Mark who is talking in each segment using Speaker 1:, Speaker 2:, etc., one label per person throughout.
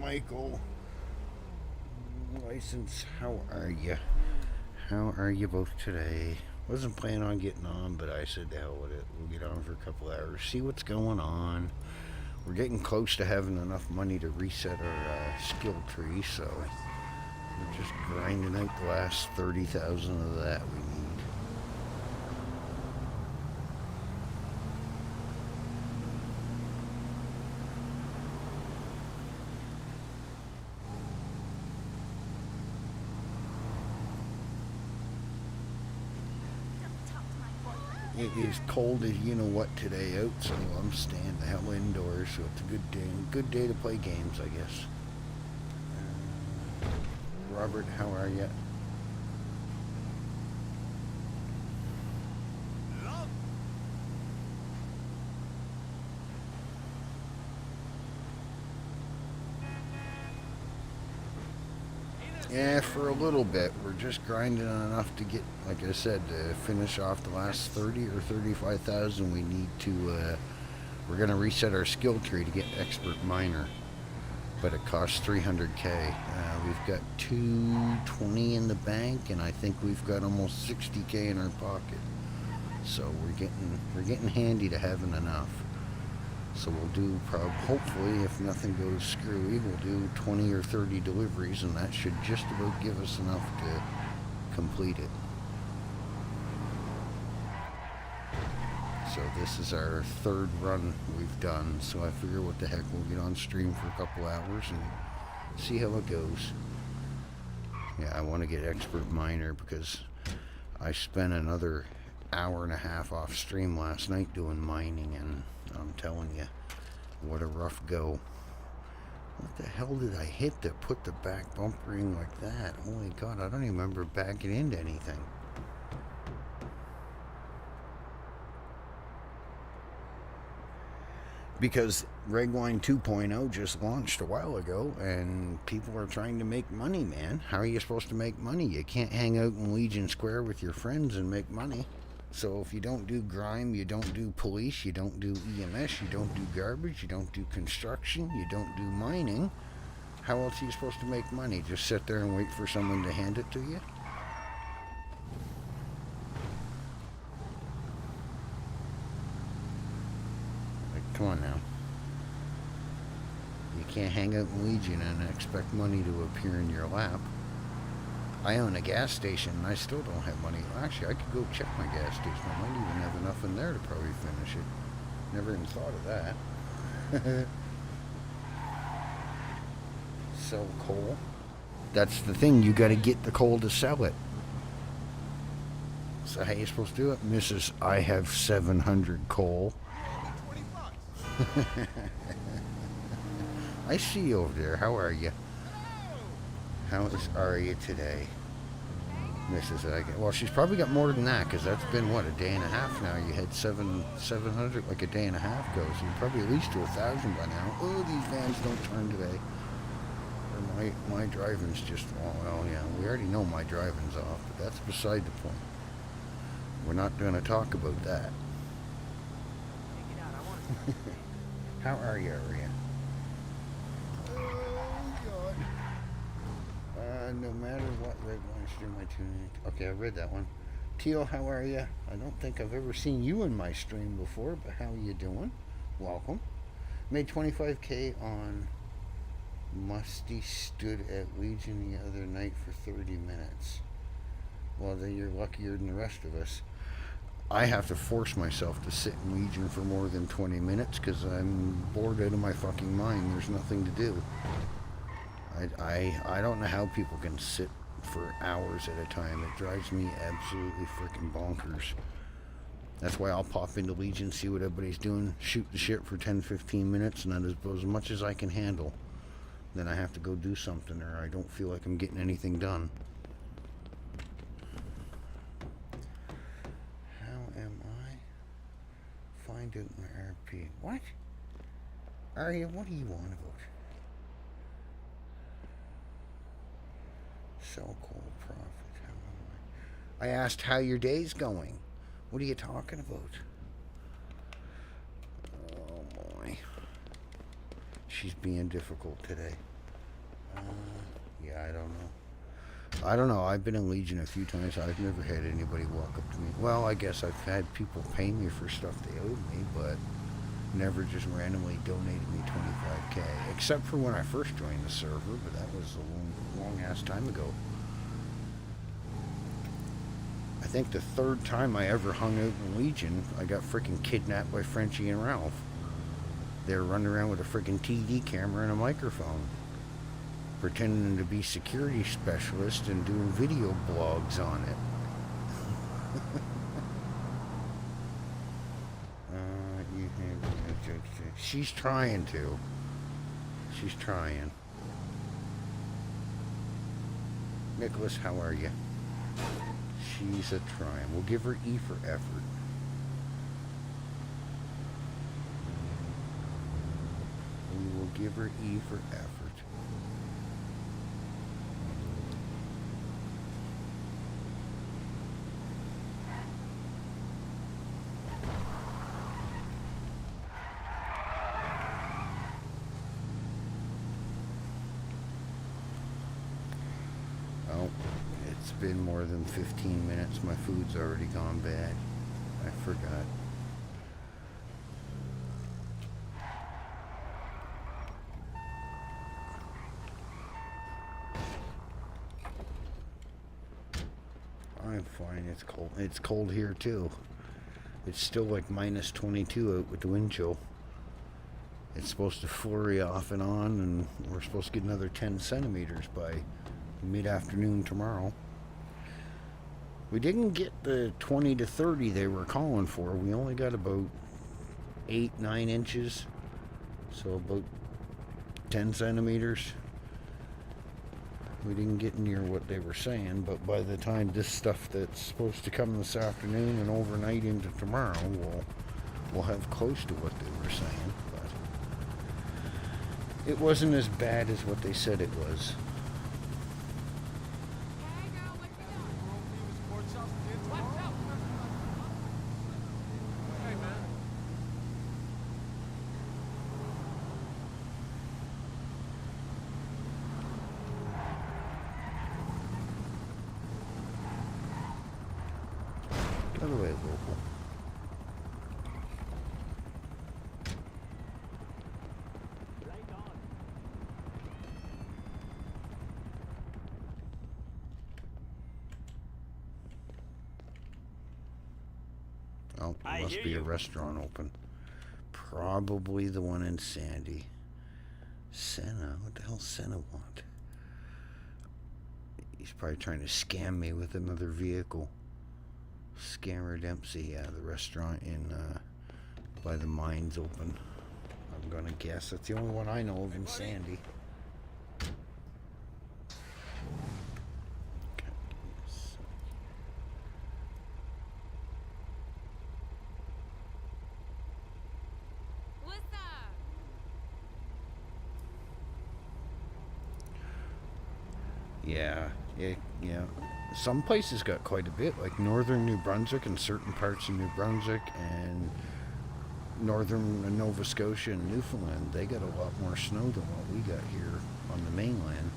Speaker 1: Michael. License, how are you? How are you both today? Wasn't planning on getting on, but I said, the hell with it. We'll get on for a couple hours, see what's going on. We're getting close to having enough money to reset our skill tree, so we're just grinding out the last 30,000 of that we need. It is cold as you know what today out, so I'm staying the hell indoors. So it's a good day to play games, I guess. Robert, how are you? Yeah, for a little bit. We're just grinding on enough to get, like I said, to finish off the last 30 or 35,000 we need to. We're going to reset our skill tree to get expert miner, but it costs 300k. We've got 220 in the bank, and I think we've got almost 60k in our pocket. So we're getting handy to having enough. So we'll do hopefully, if nothing goes screwy, we'll do 20 or 30 deliveries, and that should just about give us enough to complete it. So this is our third run we've done, so I figure what the heck, we'll get on stream for a couple hours and see how it goes. Yeah, I want to get expert miner because I spent another hour and a half off stream last night doing mining, and I'm telling you, what a rough go. What the hell did I hit to put the back bumper in like that? Holy God, I don't even remember backing into anything. Because RedLine 2.0 just launched a while ago, and people are trying to make money, man. How are you supposed to make money? You can't hang out in Legion Square with your friends and make money. So if you don't do grime, you don't do police, you don't do EMS, you don't do garbage, you don't do construction, you don't do mining, how else are you supposed to make money? Just sit there and wait for someone to hand it to you? Like, come on now. You can't hang out in Legion and expect money to appear in your lap. I own a gas station and I still don't have money. Actually, I could go check my gas station. I might even have enough in there to probably finish it. Never even thought of that. Sell coal. That's the thing. You got to get the coal to sell it. So how you supposed to do it? Mrs. I have 700 coal. I see you over there. How are you? How is Aria today? Mrs. Well, she's probably got more than that, because that's been, what, a day and a half now. You had 700, like a day and a half ago, so you're probably at least to 1,000 by now. Oh, these vans don't turn today. Or my driving's just, well, yeah, we already know my driving's off, but that's beside the point. We're not going to talk about that. How are you, Aria? No matter what, RedLine stream my tuning. Okay, I read that one. Teal, how are you? I don't think I've ever seen you in my stream before, but how are you doing? Welcome. Made 25k on Musty. Stood at Legion the other night for 30 minutes. Well, then you're luckier than the rest of us. I have to force myself to sit in Legion for more than 20 minutes because I'm bored out of my fucking mind. There's nothing to do. I don't know how people can sit for hours at a time. It drives me absolutely freaking bonkers. That's why I'll pop into Legion, see what everybody's doing, shoot the shit for 10-15 minutes, and that is about as much as I can handle. Then I have to go do something, or I don't feel like I'm getting anything done. How am I? Find out my RP. What? Aria, what do you want about? Sell coal profit. How am I asked how your day's going. What are you talking about? Oh boy. She's being difficult today. Yeah, I don't know. I don't know. I've been in Legion a few times. I've never had anybody walk up to me. Well, I guess I've had people pay me for stuff they owed me, but never just randomly donated me 25K. Except for when I first joined the server, but that was a long ass time ago. I think the third time I ever hung out in Legion, I got freaking kidnapped by Frenchie and Ralph. They were running around with a freaking TD camera and a microphone, pretending to be security specialists and doing video blogs on it. She's trying to. She's trying. Nicholas, how are you? She's a trying. We'll give her E for effort. We will give her E for effort. Oh, it's been more than 15 minutes. My food's already gone bad. I forgot. I'm fine. It's cold. It's cold here too. It's still like minus 22 out with the wind chill. It's supposed to flurry off and on, and we're supposed to get another 10 centimeters by mid-afternoon tomorrow. We didn't get the 20 to 30 they were calling for. We only got about 8-9 inches, so about 10 centimeters. We didn't get near what they were saying, but by the time this stuff that's supposed to come this afternoon and overnight into tomorrow, we'll have close to what they were saying. But it wasn't as bad as what they said it was. By the way, local. Oh, there must be a restaurant open. Probably the one in Sandy. Senna? What the hell Senna want? He's probably trying to scam me with another vehicle. Scammer Dempsey, yeah, the restaurant in by the mines open. I'm gonna guess that's the only one I know of in Sandy.
Speaker 2: What's up?
Speaker 1: Yeah. Some places got quite a bit, like northern New Brunswick and certain parts of New Brunswick and northern Nova Scotia and Newfoundland. They got a lot more snow than what we got here on the mainland.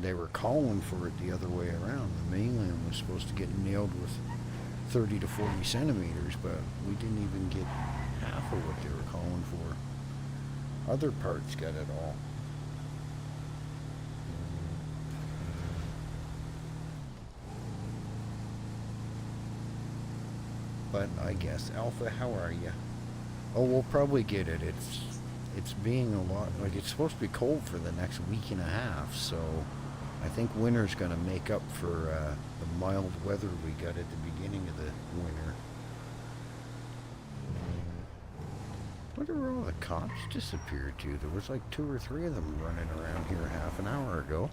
Speaker 1: They were calling for it the other way around. The mainland was supposed to get nailed with 30 to 40 centimeters, but we didn't even get half of what they were calling for. Other parts got it all. But I guess, Alpha, how are you? Oh, we'll probably get it. It's being a lot, like it's supposed to be cold for the next week and a half, so I think winter's going to make up for the mild weather we got at the beginning of the winter. Where all the cops disappeared to? There was like 2 or 3 of them running around here half an hour ago.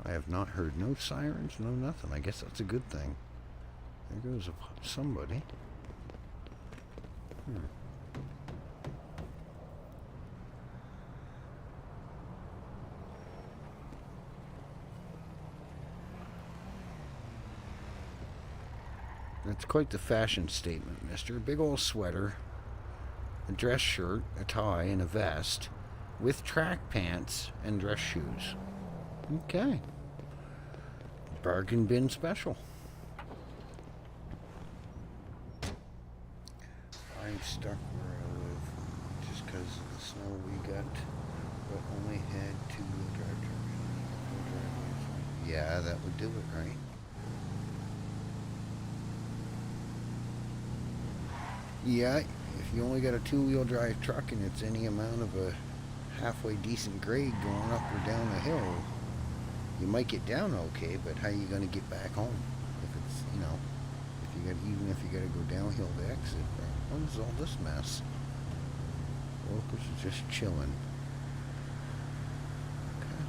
Speaker 1: I have not heard no sirens, no nothing. I guess that's a good thing. There goes somebody. That's quite the fashion statement, mister. Big old sweater, a dress shirt, a tie, and a vest. with track pants and dress shoes. Okay. Bargain bin special. I'm stuck where I live just because of the snow we got, but only had 2-wheel drive trucks. Yeah, that would do it, right? Yeah, if you only got a 2-wheel drive truck and it's any amount of a halfway decent grade going up or down a hill, you might get down okay, but how you gonna get back home? If it's, you know, if you got, even if you gotta go downhill to exit, what is all this mess? Workers are just chilling. Okay.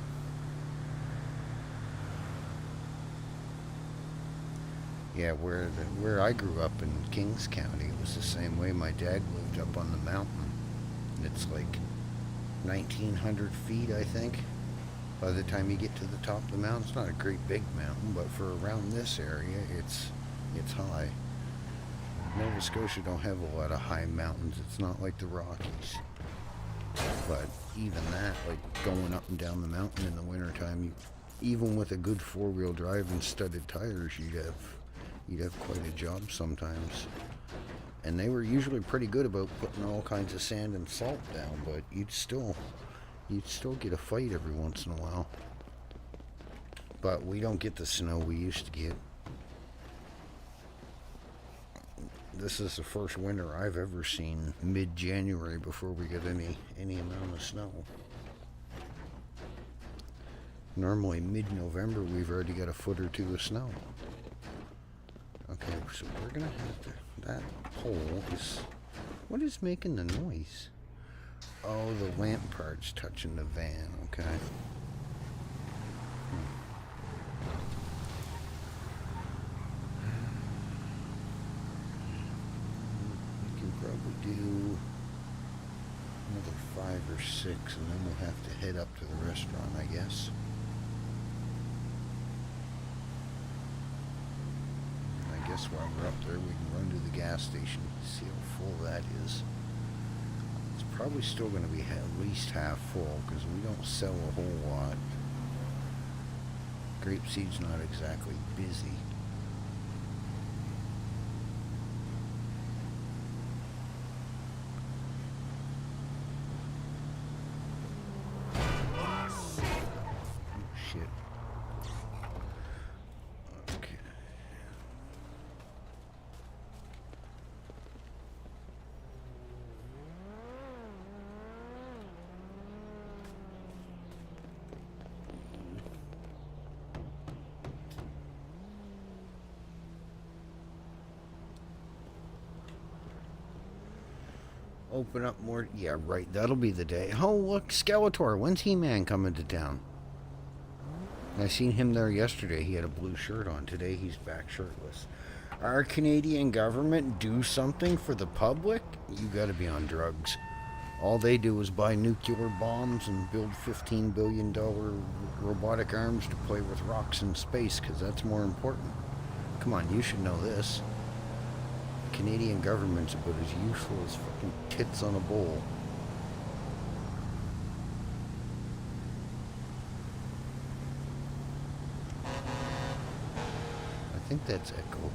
Speaker 1: Yeah, where I grew up in Kings County, it was the same way. My dad lived up on the mountain, and it's like 1,900 feet, I think. By the time you get to the top of the mountain, it's not a great big mountain, but for around this area, it's high. Nova Scotia don't have a lot of high mountains. It's not like the Rockies. But even that, like going up and down the mountain in the wintertime, even with a good 4-wheel drive and studded tires, you'd have quite a job sometimes. And they were usually pretty good about putting all kinds of sand and salt down, but you'd still get a fight every once in a while. But we don't get the snow we used to get. This is the first winter I've ever seen mid-January before we get any amount of snow. Normally mid-November we've already got a foot or 2 of snow. Okay, so we're gonna have to, that pole is, what is making the noise? Oh, the lamp part's touching the van, okay. We can probably do another 5 or 6 and then we'll have to head up to the restaurant, I guess. I guess while we're up there we can run to the gas station and see how full that is. It's probably still going to be at least half full because we don't sell a whole lot. Grapeseed's not exactly busy. Shit. Okay. Open up more. Yeah, right. That'll be the day. Oh, look, Skeletor. When's He-Man coming to town? I seen him there yesterday. He had a blue shirt on. Today he's back shirtless. Our Canadian government do something for the public? You gotta be on drugs. All they do is buy nuclear bombs and build $15 billion robotic arms to play with rocks in space, because that's more important. Come on, you should know this. The Canadian government's about as useful as fucking tits on a bowl. I think that's Echo.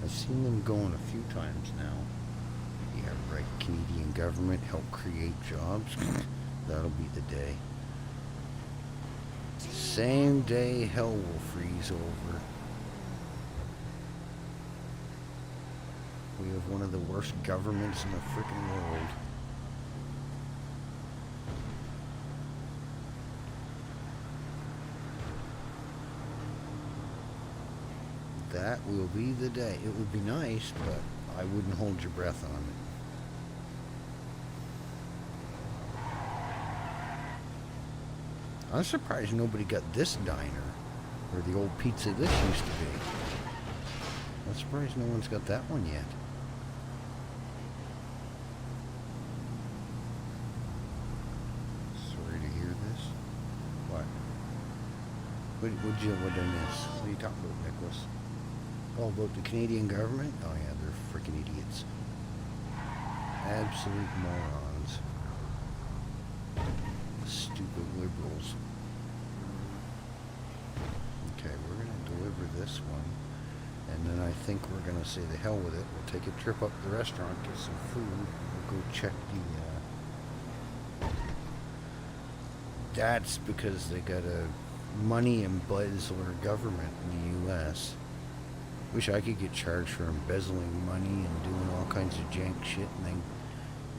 Speaker 1: I've seen them going a few times now. Yeah, right. Canadian government help create jobs. That'll be the day. Same day hell will freeze over. We have one of the worst governments in the frickin' world. That will be the day. It would be nice, but I wouldn't hold your breath on it. I'm surprised nobody got this diner, where the old pizza this used to be. I'm surprised no one's got that one yet. Sorry to hear this. What? What did I miss? What are you talking about, Nicholas? Oh, about the Canadian government? Oh yeah, they're freaking idiots. Absolute morons. Stupid liberals. Okay, we're going to deliver this one. And then I think we're going to say the hell with it. We'll take a trip up to the restaurant, get some food. We'll go check the... That's because they got a money embezzler government in the U.S. Wish I could get charged for embezzling money and doing all kinds of jank shit and then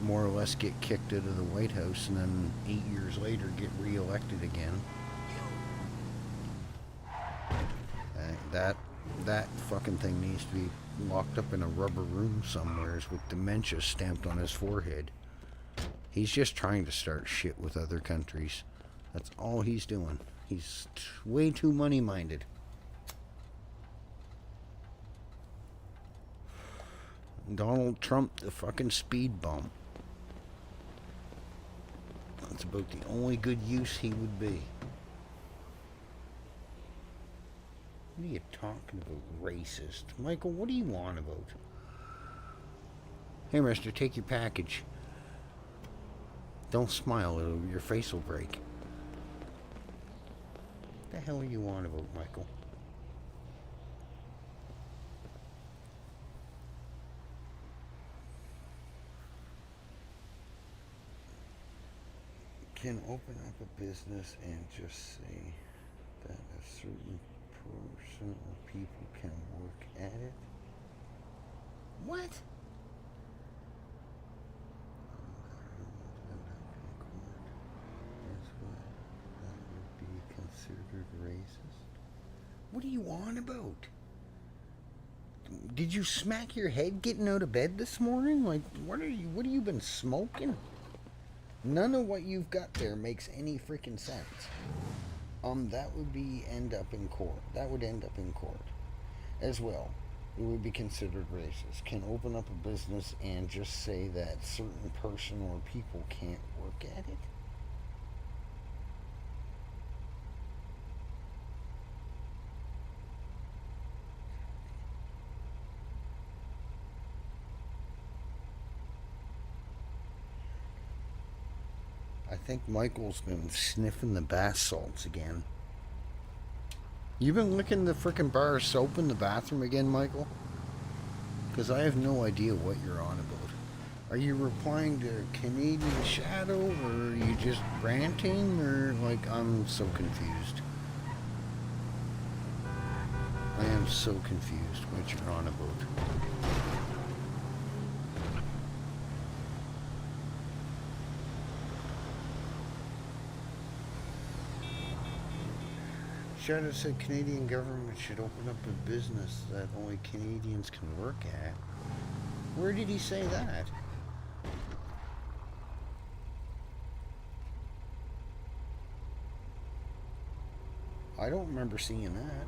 Speaker 1: more or less get kicked out of the White House and then 8 years later get re-elected again. That fucking thing needs to be locked up in a rubber room somewheres with dementia stamped on his forehead. He's just trying to start shit with other countries. That's all he's doing. He's way too money-minded. Donald Trump, the fucking speed bump. That's about the only good use he would be. What are you talking about, racist? Michael, what do you want about? Hey, mister, take your package. Don't smile, your face will break. What the hell are you on about, Michael? Can open up a business and just say that a certain person or people can work at it? What? That would be considered racist. What are you on about? Did you smack your head getting out of bed this morning? Like, what have you been smoking? None of what you've got there makes any freaking sense. That would end up in court. That would end up in court as well. It would be considered racist. Can open up a business and just say that certain person or people can't work at it? I think Michael's been sniffing the bath salts again. You been licking the frickin' bar of soap in the bathroom again, Michael? Because I have no idea what you're on about. Are you replying to Canadian Shadow, or are you just ranting, or like, I'm so confused. I am so confused what you're on about. Shadow said Canadian government should open up a business that only Canadians can work at. Where did he say that? I don't remember seeing that.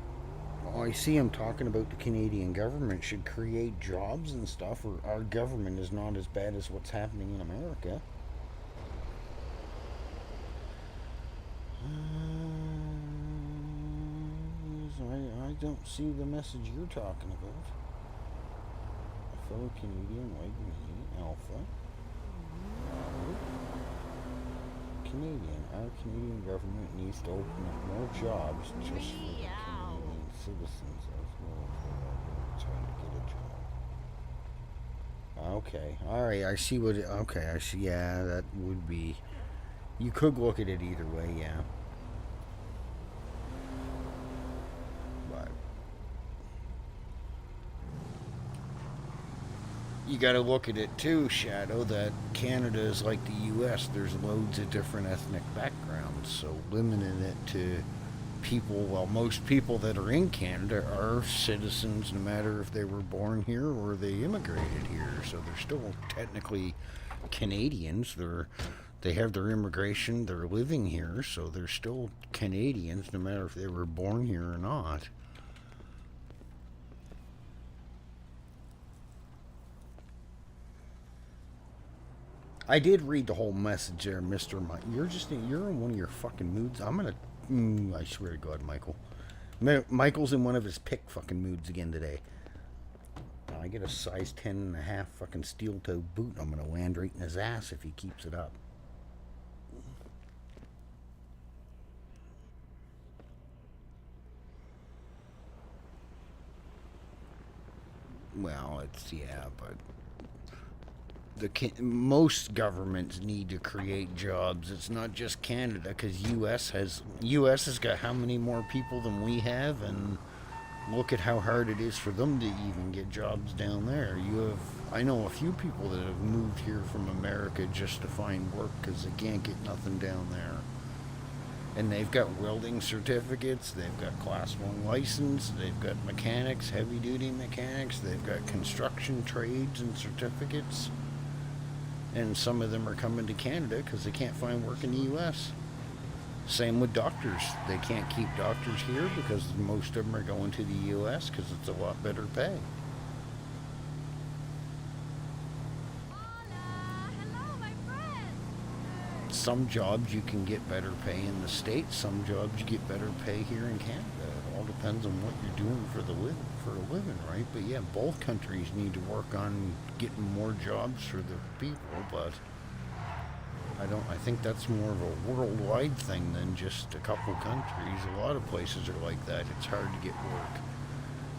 Speaker 1: Oh, I see him talking about the Canadian government should create jobs and stuff, or our government is not as bad as what's happening in America. I don't see the message you're talking about. A fellow Canadian like me, Alpha. Canadian. Our Canadian government needs to open up more jobs just for the Canadian citizens as well as they are trying to get a job. Okay. Alright, I see what it... Okay, I see. Yeah, that would be... You could look at it either way, yeah. You got to look at it too, Shadow, that Canada is like the U.S. There's loads of different ethnic backgrounds, so limiting it to people, well, most people that are in Canada are citizens no matter if they were born here or they immigrated here, so they're still technically Canadians. They have their immigration, they're living here, so they're still Canadians no matter if they were born here or not. I did read the whole message there, Mr. Mike. You're in one of your fucking moods. I'm gonna, I swear to God, Michael. Michael's in one of his pick fucking moods again today. I get a size 10.5 fucking steel toe boot. I'm gonna land right in his ass if he keeps it up. well, it's yeah, but most governments need to create jobs. It's not just Canada, because U.S. has got how many more people than we have, and look at how hard it is for them to even get jobs down there. I know a few people that have moved here from America just to find work because they can't get nothing down there. And they've got welding certificates, they've got class 1 license, they've got mechanics, heavy duty mechanics, they've got construction trades and certificates. And some of them are coming to Canada because they can't find work in the US. Same with doctors. They can't keep doctors here because most of them are going to the US because it's a lot better pay.
Speaker 2: Hola! Hello, my friend!
Speaker 1: Some jobs you can get better pay in the States, some jobs you get better pay here in Canada. It all depends on what you're doing for a living, right? But yeah, both countries need to work on getting more jobs for the people, but I think that's more of a worldwide thing than just a couple countries. A lot of places are like that. It's hard to get work.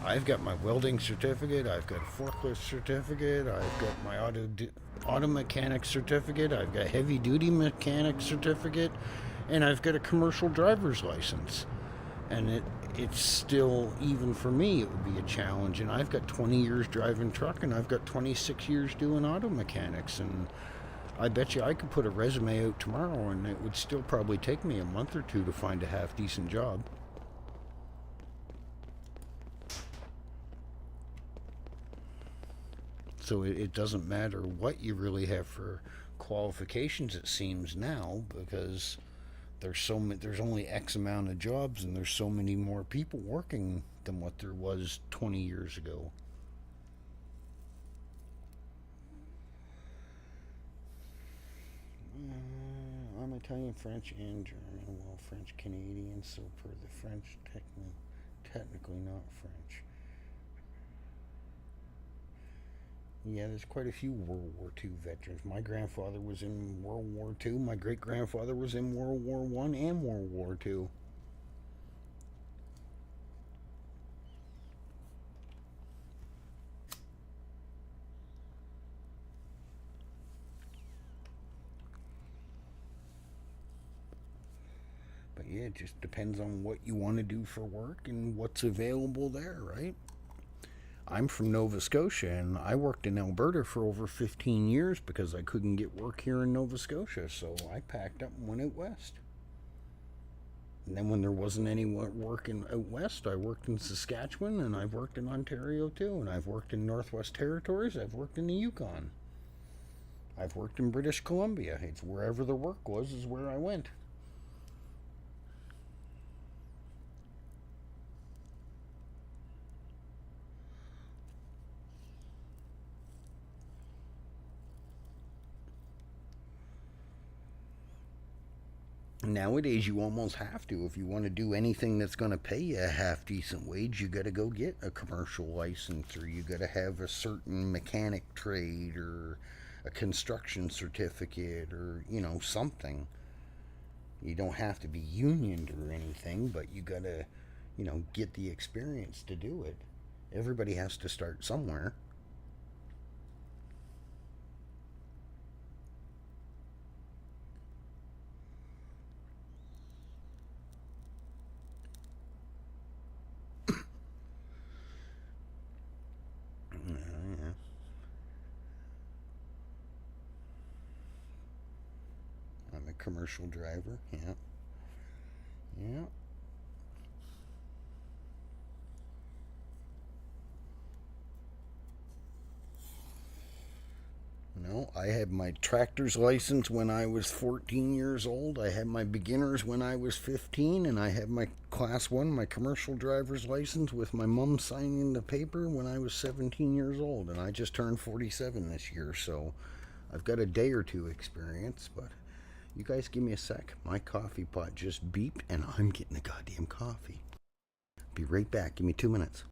Speaker 1: I've got my welding certificate. I've got a forklift certificate. I've got my auto mechanic certificate. I've got heavy duty mechanic certificate, and I've got a commercial driver's license. And it's still, even for me, it would be a challenge. And I've got 20 years driving truck, and I've got 26 years doing auto mechanics. And I bet you I could put a resume out tomorrow, and it would still probably take me a month or two to find a half decent job. So it doesn't matter what you really have for qualifications, it seems now, because there's only X amount of jobs, and there's so many more people working than what there was 20 years ago. I'm Italian, French, and German. Well, French Canadian, so per the French, technically not French. Yeah, there's quite a few World War II veterans. My grandfather was in World War II. My great grandfather was in World War One and World War II. But yeah, it just depends on what you want to do for work and what's available there, right? I'm from Nova Scotia, and I worked in Alberta for over 15 years because I couldn't get work here in Nova Scotia, so I packed up and went out west. And then when there wasn't any work out west, I worked in Saskatchewan, and I've worked in Ontario too, and I've worked in Northwest Territories, I've worked in the Yukon. I've worked in British Columbia. It's wherever the work was is where I went. Nowadays, you almost have to. If you want to do anything that's going to pay you a half decent wage, you got to go get a commercial license, or you got to have a certain mechanic trade, or a construction certificate, or something. You don't have to be unioned or anything, but you got to get the experience to do it. Everybody has to start somewhere. Yeah. I'm a commercial driver. Yeah. Yeah. No, I had my tractor's license when I was 14 years old. I had my beginners when I was 15, and I had my class 1, my commercial driver's license, with my mom signing the paper when I was 17 years old, and I just turned 47 this year, so I've got a day or two experience, but you guys give me a sec. My coffee pot just beeped, and I'm getting a goddamn coffee. Be right back. Give me 2 minutes.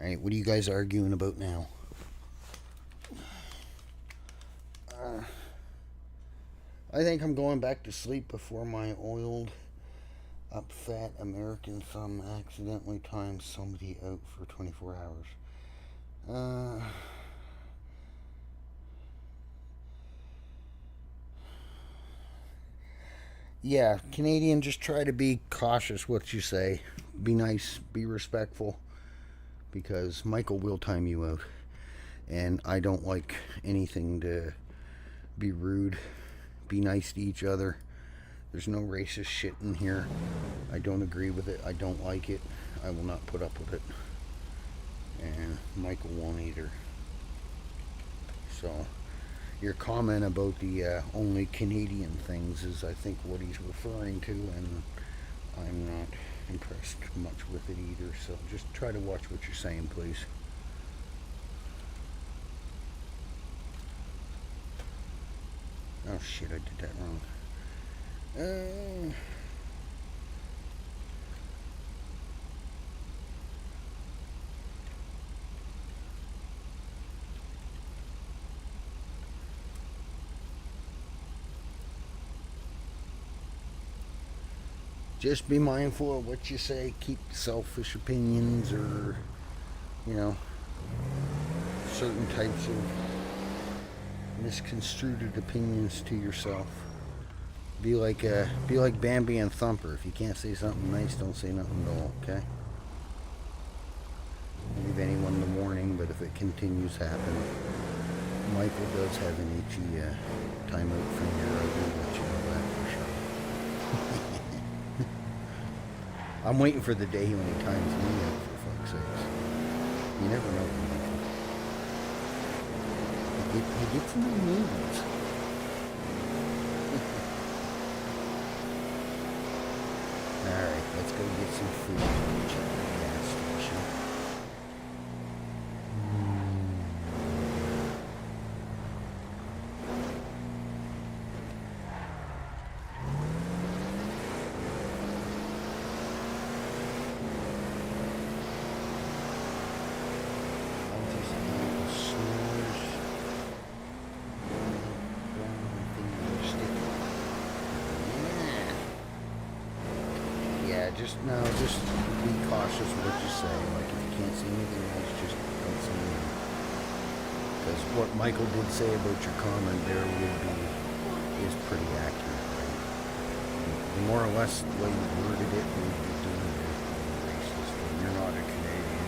Speaker 1: Alright, what are you guys arguing about now? I think I'm going back to sleep before my oiled up fat American thumb accidentally times somebody out for 24 hours. Yeah, Canadian, just try to be cautious what you say. Be nice, be respectful, because Michael will time you out. And I don't like anything to be rude. Be nice to each other. There's no racist shit in here. I don't agree with it. I don't like it. I will not put up with it. And Michael won't either. So, your comment about the only Canadian things is, I think, what he's referring to, and I'm not impressed much with it either. So just try to watch what you're saying, please. Oh shit, I did that wrong. Just be mindful of what you say. Keep selfish opinions or, certain types of misconstrued opinions to yourself. Be like Bambi and Thumper. If you can't say something nice, don't say nothing at all, okay? Leave anyone the warning, but if it continues happening, Michael does have an itchy timeout finger. I will let you know that for sure. I'm waiting for the day when he times me out, for fuck's sakes. You never know. He gets in the moods. Alright, let's go get some food. Check the gas station. Just be cautious of what you say. Like, if you can't see anything else, just don't say anything. Because what Michael did say about your comment there is pretty accurate, right? The more or less the way you worded it, would be doing it racist. And you're not a Canadian.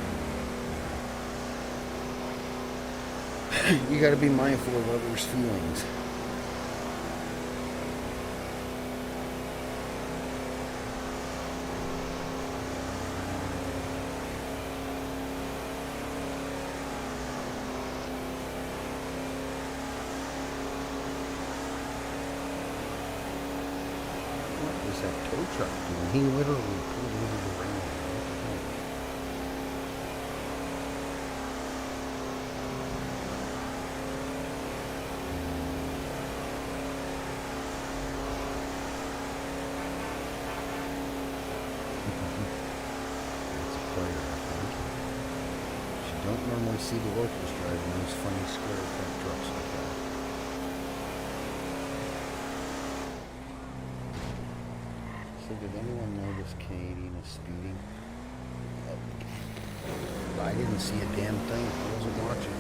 Speaker 1: You gotta be mindful of others' feelings. That tow truck doing? He literally pulled over the rail. That's a player, I think. You don't normally see the locals driving those funny square front trucks like that. So did anyone notice Canadian is speeding? I didn't see a damn thing. I wasn't watching.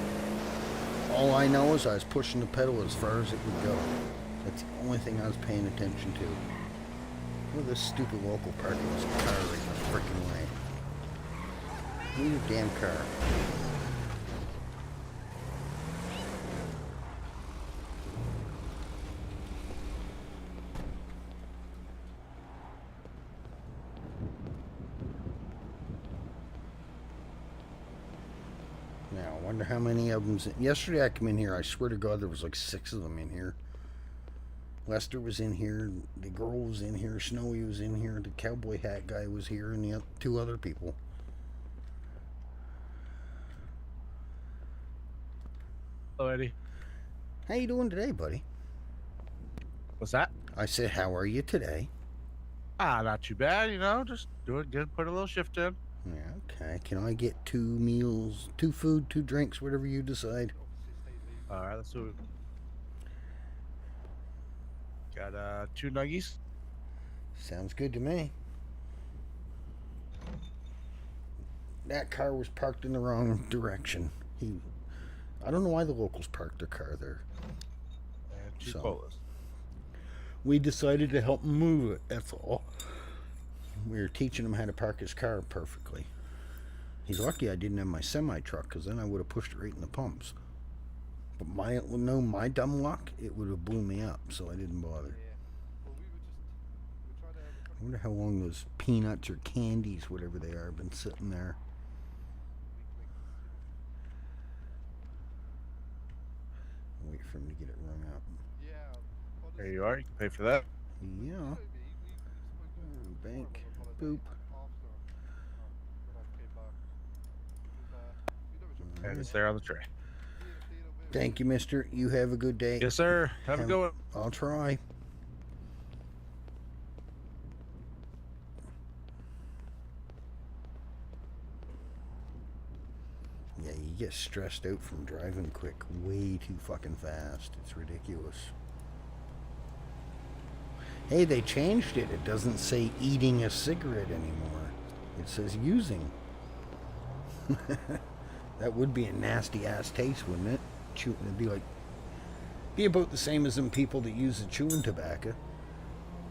Speaker 1: All I know is I was pushing the pedal as far as it would go. That's the only thing I was paying attention to. Look at this stupid local parking this car right in the freaking way. Move your damn car. Now, I wonder how many of them. Yesterday I come in here, I swear to God, there was like 6 of them in here. Lester was in here, the girl was in here, Snowy was in here, the cowboy hat guy was here, and the 2 other people.
Speaker 3: Hello, Eddie.
Speaker 1: How you doing today, buddy?
Speaker 3: What's that?
Speaker 1: I said, how are you today?
Speaker 3: Not too bad, just doing good. Put a little shift in.
Speaker 1: Yeah, okay. Can I get 2 meals, 2 food, 2 drinks, whatever you decide?
Speaker 3: All right, let's do it. Got 2 nuggies.
Speaker 1: Sounds good to me. That car was parked in the wrong direction. I don't know why the locals parked their car there.
Speaker 3: And 2
Speaker 1: So
Speaker 3: colas.
Speaker 1: we decided to help him move it. That's all. We were teaching him how to park his car perfectly. He's lucky I didn't have my semi truck, because then I would have pushed it right in the pumps. But my dumb luck, it would have blew me up, so I didn't bother. I wonder how long those peanuts or candies, whatever they are, have been sitting there. Wait for him to get it rung up.
Speaker 3: There you are. You can pay for that.
Speaker 1: Yeah. Bank. Boop.
Speaker 3: And it's there on the tray.
Speaker 1: Thank you, mister. You have a good day.
Speaker 3: Yes, sir. Have a good one.
Speaker 1: I'll try. Yeah, you get stressed out from driving quick way too fucking fast. It's ridiculous. Hey, they changed it. It doesn't say eating a cigarette anymore. It says using. That would be a nasty ass taste, wouldn't it? It'd be about the same as them people that use the chewing tobacco.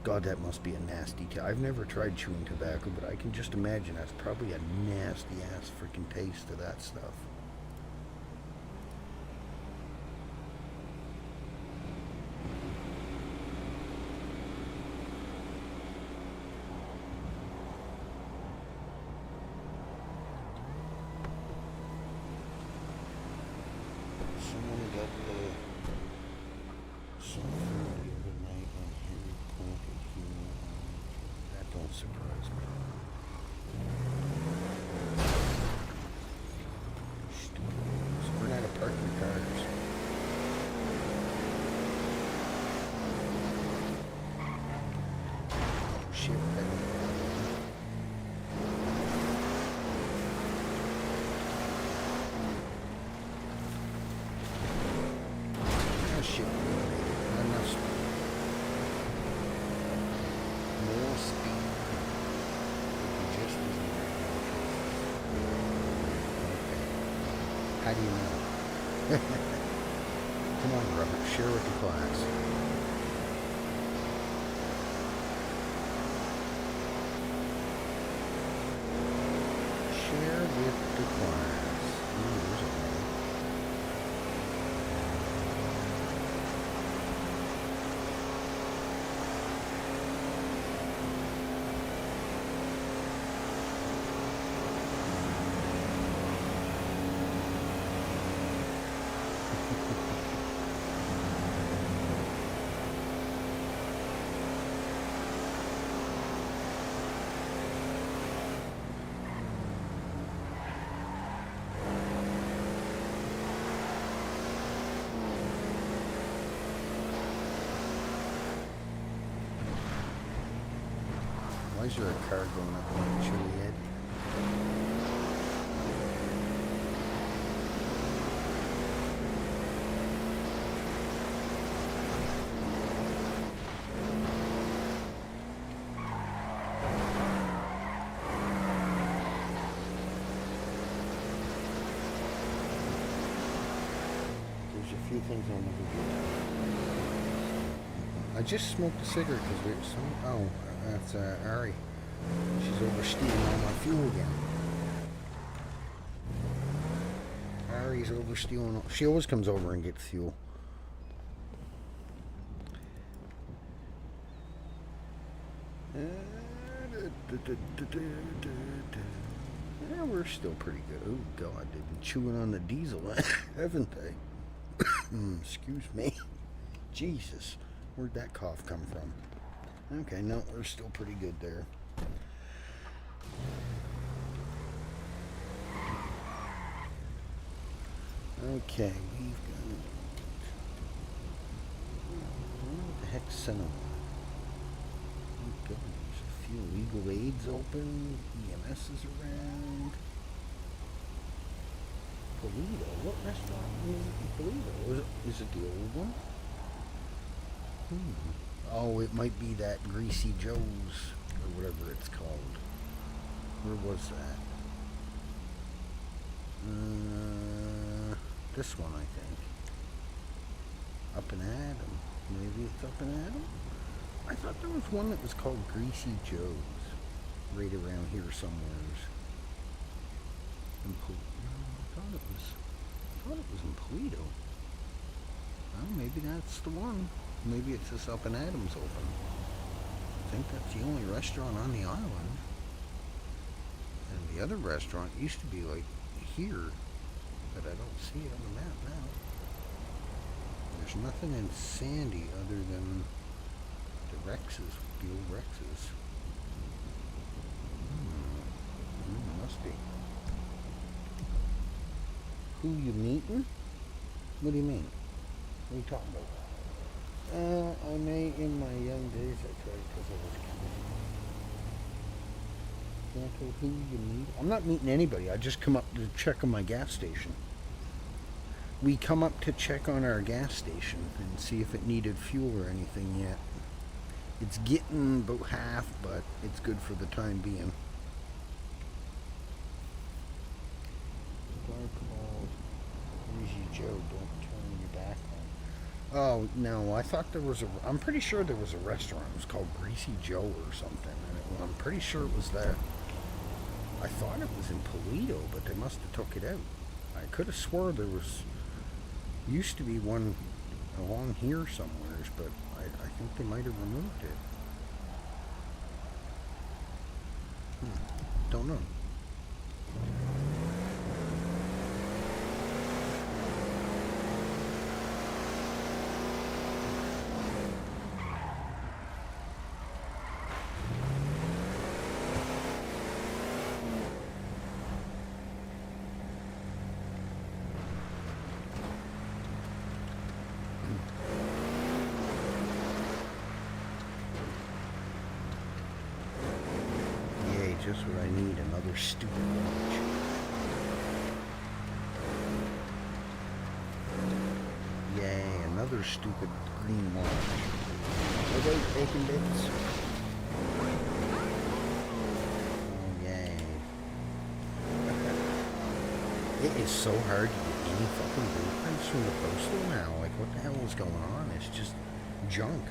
Speaker 1: God, that must be a nasty taste. I've never tried chewing tobacco, but I can just imagine that's probably a nasty ass freaking taste to that stuff. Someone got some food the other night and Harry planted here. That don't surprise me. Stupid. We're not to park your cars. Oh shit, I don't know. Oh shit, not enough speed. More speed would be just as okay. How do you know? Come on, Robert, share with the class. Share with the class. Ooh, there's a one. Why is there a car going up on the chili head? There's a few things I'll never do. I just smoked a cigarette because we're so. Oh, that's Ari. She's overstealing all my fuel again. Ari's overstealing. She always comes over and gets fuel. Yeah, we're still pretty good. Oh God, they've been chewing on the diesel, haven't they? Excuse me. Jesus, where'd that cough come from? Okay, no, we're still pretty good there. Okay, we've got. What the heck's cinema? Oh God, there's a few Legal aid's open. EMS is around. Toledo. What restaurant is Toledo? Is it the old one? Oh, it might be that Greasy Joe's or whatever it's called. Where was that? This one, I think. Up in Adam. Maybe it's up in Adam? I thought there was one that was called Greasy Joe's. Right around here somewhere. I thought it was in Toledo. Well, maybe that's the one. Maybe it's just up in Adams open. I think that's the only restaurant on the island. And the other restaurant used to be like here, but I don't see it on the map now. There's nothing in Sandy other than the Rex's, the old Rex's. Must be. Who you meeting? What do you mean? What are you talking about? I may in my young days, I tried because I was kid. Can't tell who you meet. I'm not meeting anybody. I just come up to check on my gas station. We come up to check on our gas station and see if it needed fuel or anything yet. It's getting about half, but it's good for the time being. Joe, don't turn your back on. Oh, no, I thought there was I'm pretty sure there was a restaurant. It was called Greasy Joe or something. And I'm pretty sure it was there. I thought it was in Toledo, but they must have took it out. I could have swore there used to be one along here somewhere, but I think they might have removed it. Don't know. Just what I need, another stupid watch. Yay, another stupid green watch. Okay, bacon bits. Oh, yay. It is so hard to get any fucking blueprints from the postal now. Like, what the hell is going on? It's just junk.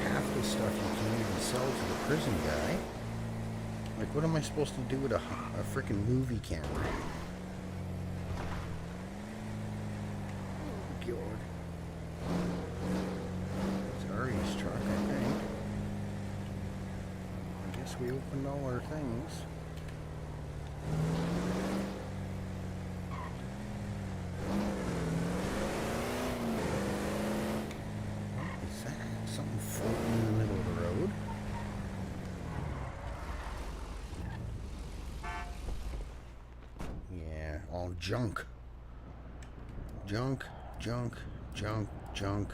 Speaker 1: Half the stuff you can't even sell to the prison guy. Like, what am I supposed to do with a freaking movie camera? Oh, God. It's Ari's truck, I think. I guess we opened all our things. What is that? Something floating in the middle of the road? All junk. Junk, junk, junk, junk.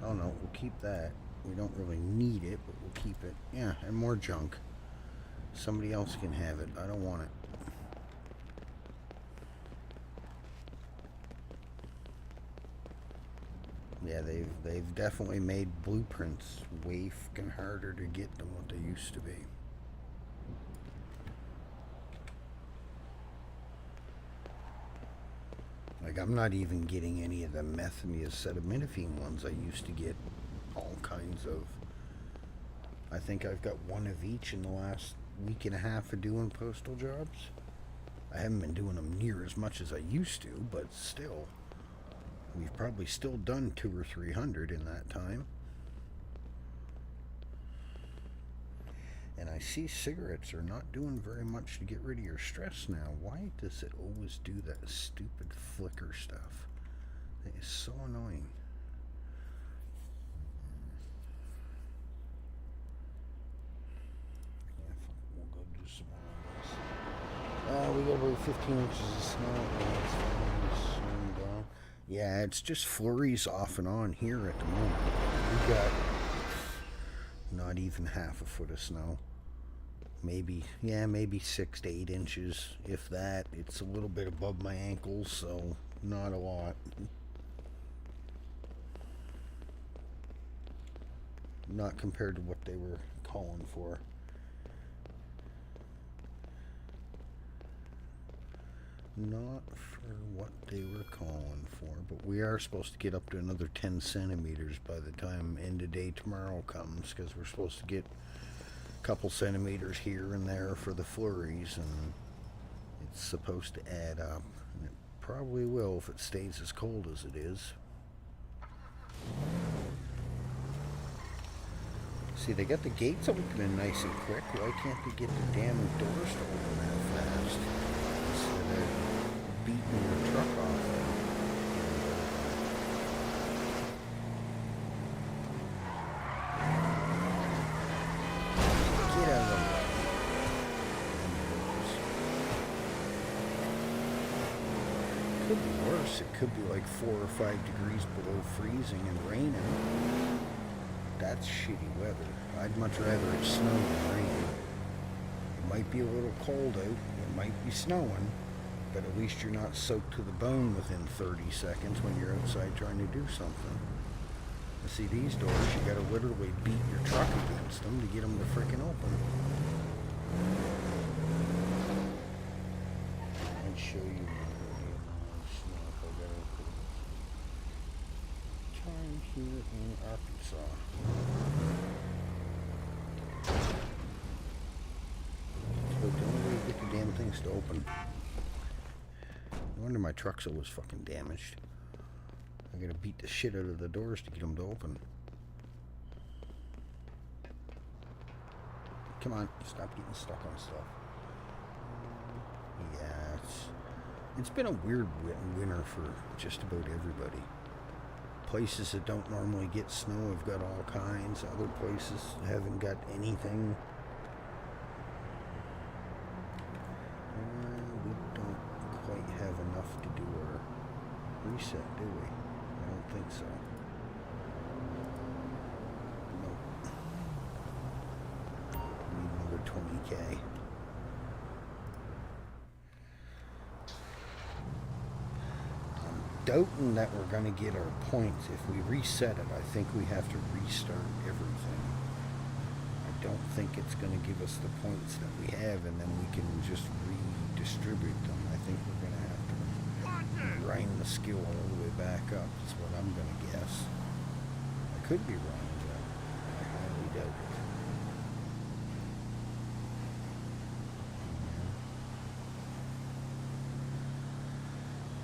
Speaker 1: Oh no, we'll keep that. We don't really need it, but we'll keep it. Yeah, and more junk. Somebody else can have it. I don't want it. Yeah, they've definitely made blueprints way fucking harder to get than what they used to be. Like, I'm not even getting any of the methamphetamine ones I used to get. All kinds of. I think I've got one of each in the last week and a half of doing postal jobs. I haven't been doing them near as much as I used to, but still. We've probably still done 200 or 300 in that time. And I see cigarettes are not doing very much to get rid of your stress now. Why does it always do that stupid flicker stuff? It is so annoying. Yeah, we'll go do some more of this. We got about 15 inches of snow. It's slowing down. Yeah, it's just flurries off and on here at the moment. We got not even half a foot of snow. Maybe, yeah, maybe 6 to 8 inches, if that. It's a little bit above my ankles, so not a lot. Not compared to what they were calling for. Not for what they were calling for, but we are supposed to get up to another 10 centimeters by the time end of day tomorrow comes, because we're supposed to get a couple centimeters here and there for the flurries, and it's supposed to add up, and it probably will if it stays as cold as it is. See, they got the gates opening nice and quick. Why can't they get the damn doors to open that fast? Instead of beating your truck off. Get out of the way. Could be worse. It could be like 4 or 5 degrees below freezing and raining. That's shitty weather. I'd much rather it snow than rain. It might be a little cold out. It might be snowing. But at least you're not soaked to the bone within 30 seconds when you're outside trying to do something. You see, these doors, you gotta literally beat your truck against them to get them to frickin' open. I'd show you time here in Arkansas. So the only way to get the damn things to open. No wonder my truck's always fucking damaged. I gotta beat the shit out of the doors to get them to open. Come on, stop getting stuck on stuff. Yeah, it's been a weird winter for just about everybody. Places that don't normally get snow have got all kinds. Other places haven't got anything. We don't quite have enough to do our reset, do we? I don't think so. Nope. We need another 20K. I'm doubting that we're going to get our points. If we reset it, I think we have to restart everything. I don't think it's going to give us the points that we have, and then we can just redistribute them. I think we're going to have to grind the skill all the way back up. That's what I'm going to guess. I could be wrong, but I highly doubt it.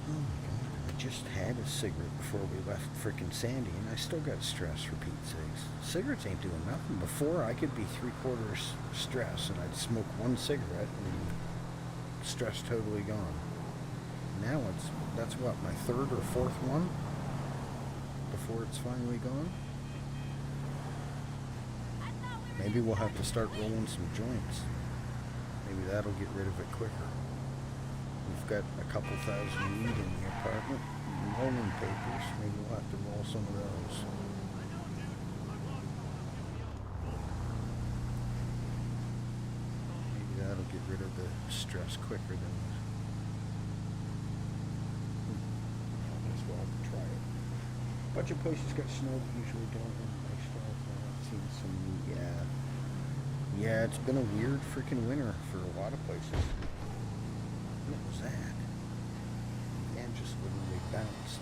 Speaker 1: Oh my God, I just had a cigarette before we left frickin' Sandy, and I still got stress for Pete's sakes. Cigarettes ain't doing nothing. Before, I could be 3/4 stress, and I'd smoke one cigarette, and stress totally gone. Now that's what, my 3rd or 4th one before it's finally gone. Maybe we'll have to start rolling some joints. Maybe that'll get rid of it quicker. We've got a couple thousand weed in the apartment, rolling papers. Maybe we'll have to roll some of those. Maybe that'll get rid of the stress quicker than try it. Bunch of places got snow, but usually don't. I've seen some, yeah, it's been a weird freaking winter for a lot of places. What was that? And just literally bounced.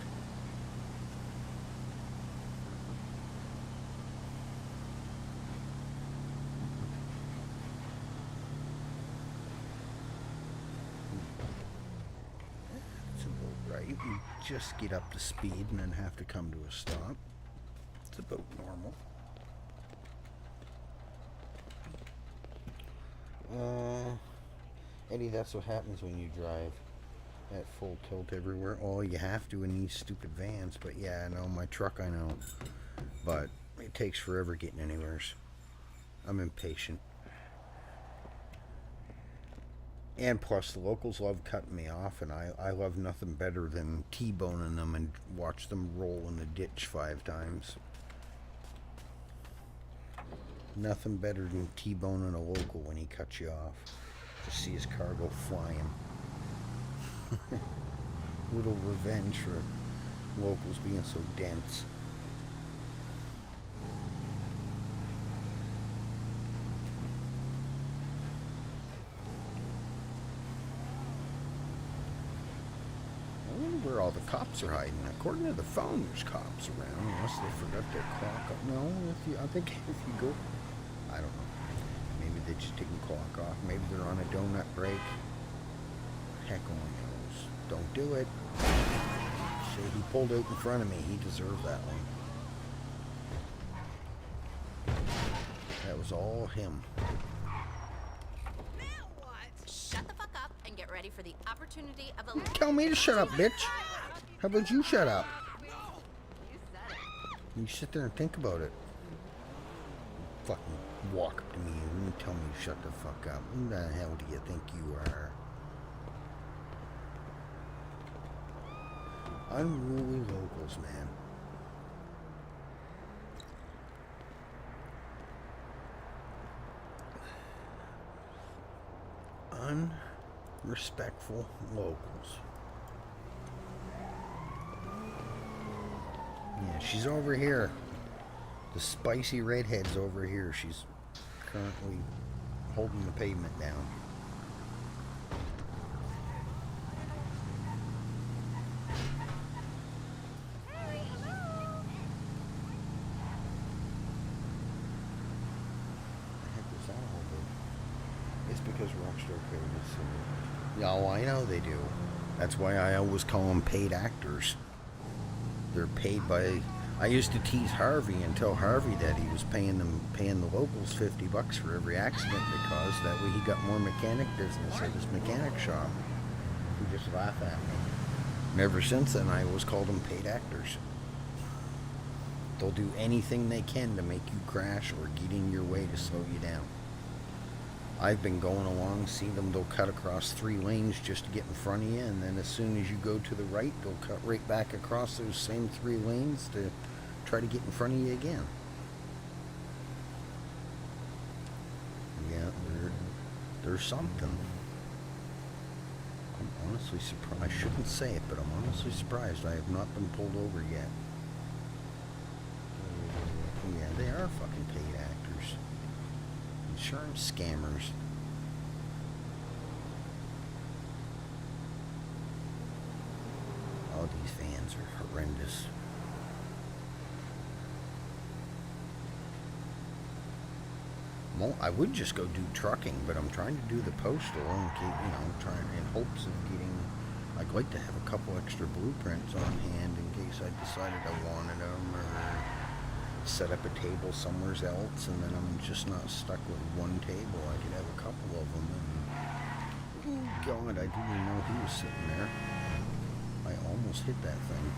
Speaker 1: You just get up to speed and then have to come to a stop. It's about normal. Eddie, that's what happens when you drive at full tilt everywhere. Oh, you have to in these stupid vans, but yeah, I know, my truck, I know. But it takes forever getting anywheres. I'm impatient. And plus, the locals love cutting me off, and I love nothing better than T-boning them and watch them roll in the ditch 5 times. Nothing better than T-boning a local when he cuts you off. Just see his car go flying. Little revenge for locals being so dense. I wonder where all the cops are hiding. According to the phone, there's cops around, unless they forgot their clock up. No, I think if you go, I don't know. Maybe they just didn't clock off. Maybe they're on a donut break. Heck only knows. Don't do it. See, he pulled out in front of me. He deserved that one. That was all him.
Speaker 2: Now what? Shut the fuck up and get ready for the opportunity of a.
Speaker 1: Tell me to shut up, bitch. How about you shut up?
Speaker 2: You said it.
Speaker 1: You sit there and think about it. Fucking walk up to me and tell me to shut the fuck up. Who the hell do you think you are? Unruly locals, man. Unrespectful locals. Yeah, she's over here. The spicy redhead's over here. She's currently holding the pavement down. It's because Rockstar Code is so... Yeah, well, I know they do. That's why I always call them paid actors. They're paid by... I used to tease Harvey and tell Harvey that he was paying the locals $50 for every accident they caused. That way he got more mechanic business at his mechanic shop. He just laughed at me. And ever since then, I always called them paid actors. They'll do anything they can to make you crash or get in your way to slow you down. I've been going along, see them, they'll cut across 3 lanes just to get in front of you, and then as soon as you go to the right, they'll cut right back across those same 3 lanes to try to get in front of you again. Yeah, there's something. I'm honestly surprised. I shouldn't say it, but I'm honestly surprised I have not been pulled over yet. Yeah, they are fucking paid actors. Insurance scammers. Oh, these vans are horrendous. Well, I would just go do trucking, but I'm trying to do the postal and keep, trying in hopes of getting. I'd like to have a couple extra blueprints on hand in case I decided I wanted them, or set up a table somewhere else, and then I'm just not stuck with one table. I could have a couple of them. And oh God, I didn't even know he was sitting there. I almost hit that thing.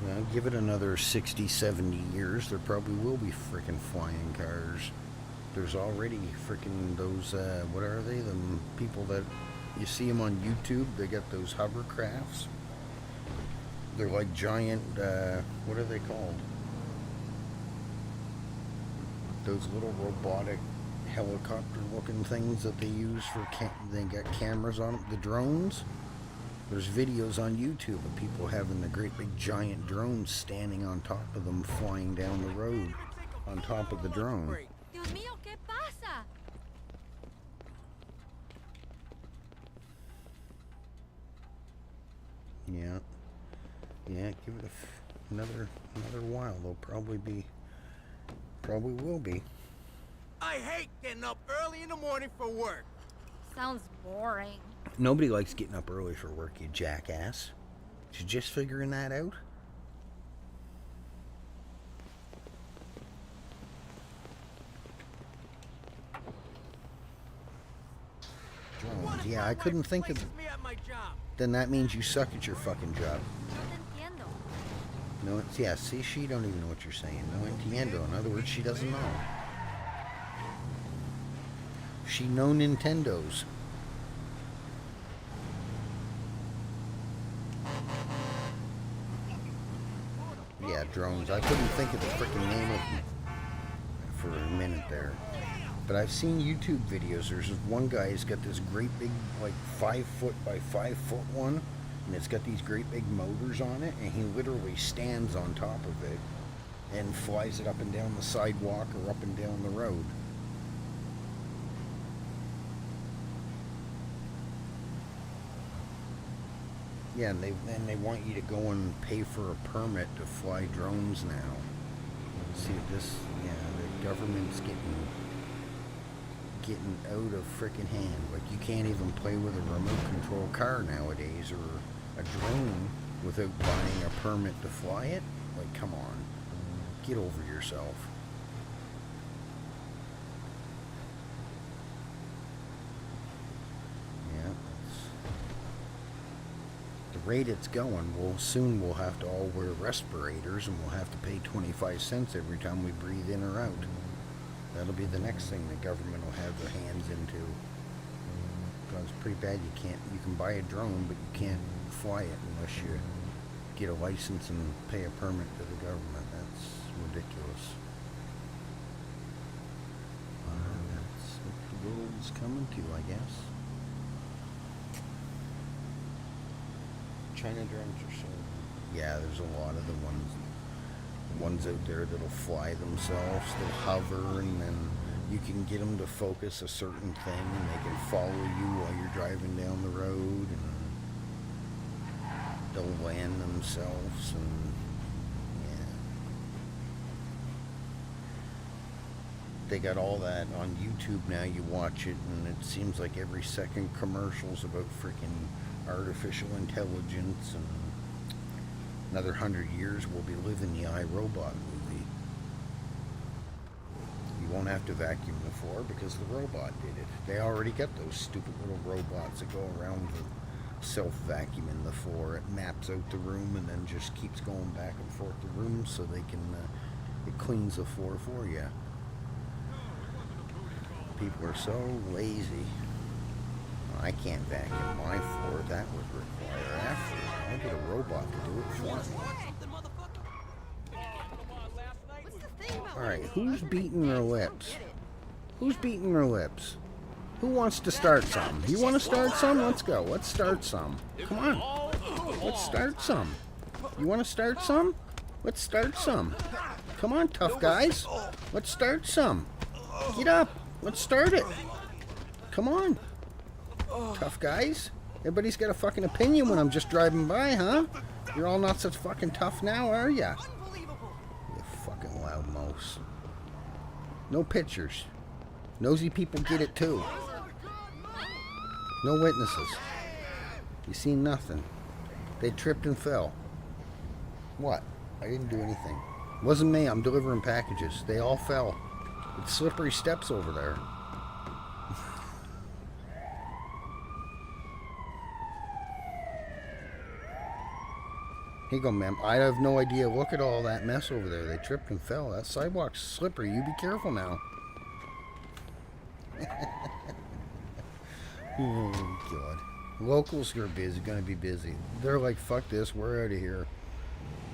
Speaker 1: Well, give it another 60, 70 years, there probably will be frickin' flying cars. There's already freaking those, what are they? The people that, you see them on YouTube, they got those hovercrafts. They're like giant, what are they called? Those little robotic helicopter looking things that they use for, they got cameras on them, the drones. There's videos on YouTube of people having the great big giant drones standing on top of them, flying down the road on top of the drone.
Speaker 2: Dios mío, ¿qué pasa?
Speaker 1: Yeah, give it another while. They'll probably will be.
Speaker 4: I hate getting up early in the morning for work.
Speaker 2: Sounds boring.
Speaker 1: Nobody likes getting up early for work, you jackass. You just figuring that out? Drones. Yeah, I couldn't think of.
Speaker 4: Me at my job.
Speaker 1: Then that means you suck at your fucking job.
Speaker 2: No te entiendo.
Speaker 1: No, yeah, see, she don't even know what you're saying. No entiendo. In other words, she doesn't know. She no Nintendos. drones. I couldn't think of the freaking name of them for a minute there. But I've seen YouTube videos. There's this one guy who's got this great big, like 5 foot by 5 foot one, and it's got these great big motors on it, and he literally stands on top of it and flies it up and down the sidewalk or up and down the road. Yeah, and they want you to go and pay for a permit to fly drones now. See this? Yeah, the government's getting out of freaking hand. Like, you can't even play with a remote control car nowadays or a drone without buying a permit to fly it. Like, come on, get over yourself. Yeah, the rate it's going, soon we'll have to all wear respirators, and we'll have to pay 25 cents every time we breathe in or out. That'll be the next thing the government will have their hands into. Because it's pretty bad. You can buy a drone, but you can't fly it unless you get a license and pay a permit to the government. That's ridiculous. That's what the world's coming to, I guess. China drones are so... Yeah, there's a lot of the ones out there that'll fly themselves. They'll hover, and then you can get them to focus a certain thing, and they can follow you while you're driving down the road, and they'll land themselves, and yeah. They got all that on YouTube now. You watch it, and it seems like every second commercial's about freaking artificial intelligence, and another 100 years we'll be living the iRobot movie. You won't have to vacuum the floor because the robot did it. They already got those stupid little robots that go around the self-vacuuming the floor. It maps out the room and then just keeps going back and forth the room so they can, it cleans the floor for you. People are so lazy. I can't vacuum my floor. That would require effort. I'll get a robot to do it for me. Alright, who's beating their lips? Who's beating their lips? Who wants to start some? You want to start some? Let's go. Let's start some. Come on. Let's start some. You want to start some? Let's start some. Come on, tough guys. Let's start some. Get up. Let's start it. Come on. Tough guys. Everybody's got a fucking opinion when I'm just driving by, huh? You're all not such fucking tough now, are ya? You fucking loudmouths. No pictures. Nosy people get it too. No witnesses. You seen nothing. They tripped and fell. What? I didn't do anything. Wasn't me. I'm delivering packages. They all fell. It's slippery steps over there. Here you go, ma'am. I have no idea. Look at all that mess over there. They tripped and fell. That sidewalk's slippery. You be careful now. Oh, God. Locals are busy. Gonna be busy. They're like, fuck this. We're out of here.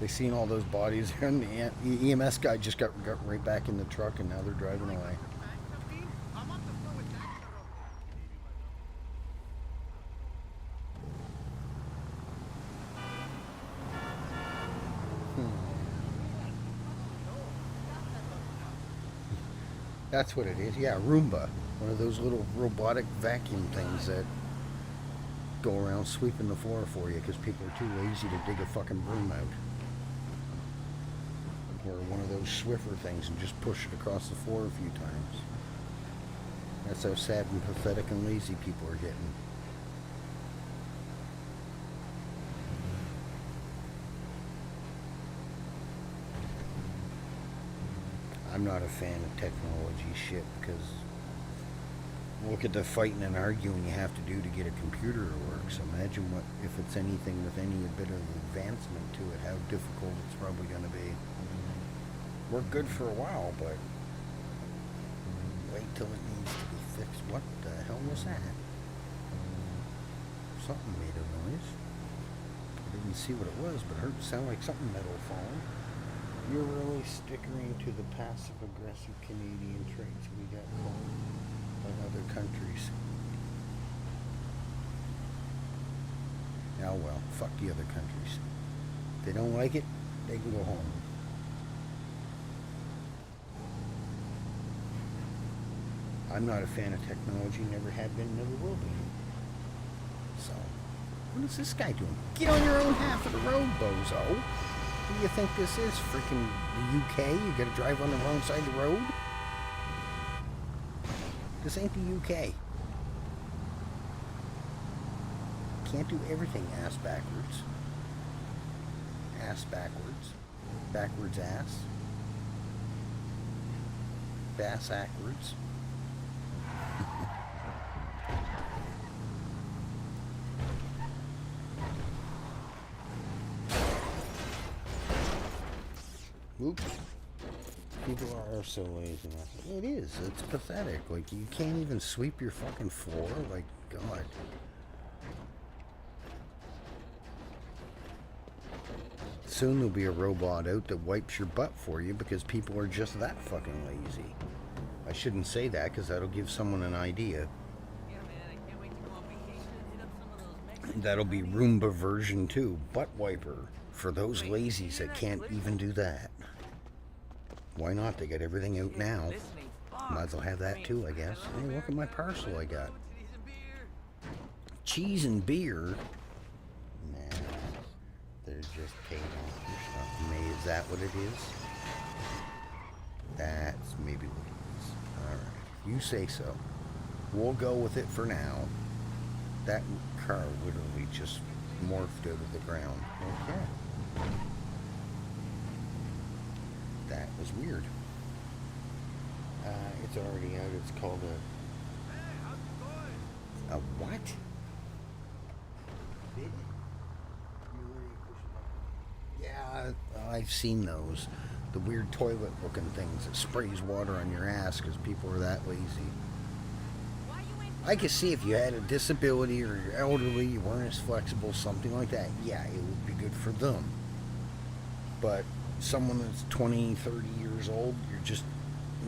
Speaker 1: They seen all those bodies, and the EMS guy just got right back in the truck, and now they're driving away. That's what it is. Yeah, Roomba. One of those little robotic vacuum things that go around sweeping the floor for you because people are too lazy to dig a fucking broom out. Or one of those Swiffer things and just push it across the floor a few times. That's how sad and pathetic and lazy people are getting. I'm not a fan of technology shit because look at the fighting and arguing you have to do to get a computer to work. So imagine what if it's anything with any bit of advancement to it, how difficult it's probably going to be. Work good for a while, but wait till it needs to be fixed. What the hell was that? Something made a noise. I didn't see what it was, but it sounded like something metal falling. You're really stickering to the passive-aggressive Canadian traits we got called by other countries. Oh well, fuck the other countries. If they don't like it, they can go home. I'm not a fan of technology, never have been, never will be. So, what is this guy doing? Get on your own half of the road, bozo. What do you think this is? Freaking the UK? You gotta drive on the wrong side of the road? This ain't the UK. Can't do everything ass backwards. Ass backwards. Backwards ass. Bass backwards. Oops. People are so lazy. It is. It's pathetic. Like, you can't even sweep your fucking floor. Like, God. Soon there'll be a robot out that wipes your butt for you because people are just that fucking lazy. I shouldn't say that because that'll give someone an idea. That'll be Roomba version 2, butt wiper, for those lazies that can't even do that. Why not? They got everything out now. Might as well have that too, I guess. Hey, look at my parcel I got. Cheese and beer? Nah, they're just paid off your stuff. May, is that what it is? That's maybe what it is. Alright, you say so. We'll go with it for now. That car literally just morphed out of the ground. Okay. That was weird. It's already out. It's called a what? Yeah, I've seen those. The weird toilet looking things that sprays water on your ass because people are that lazy. I could see if you had a disability or you're elderly, you weren't as flexible, something like that. Yeah, it would be good for them. But someone that's 20, 30 years old, you're just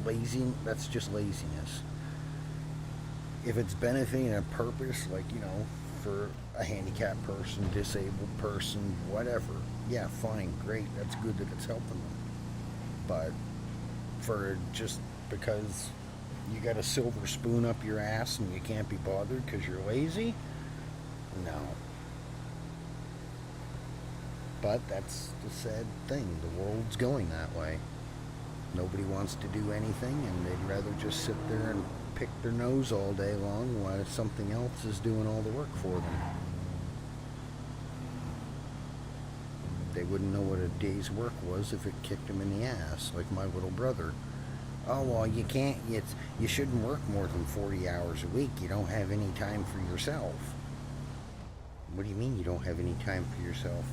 Speaker 1: lazy, that's just laziness. If it's benefiting a purpose, like, you know, for a handicapped person, disabled person, whatever, yeah, fine, great, that's good that it's helping them. But for just because you got a silver spoon up your ass and you can't be bothered because you're lazy, no. But that's the sad thing. The world's going that way. Nobody wants to do anything, and they'd rather just sit there and pick their nose all day long while something else is doing all the work for them. They wouldn't know what a day's work was if it kicked them in the ass, like my little brother. Oh, well, you can't, you shouldn't work more than 40 hours a week. You don't have any time for yourself. What do you mean you don't have any time for yourself?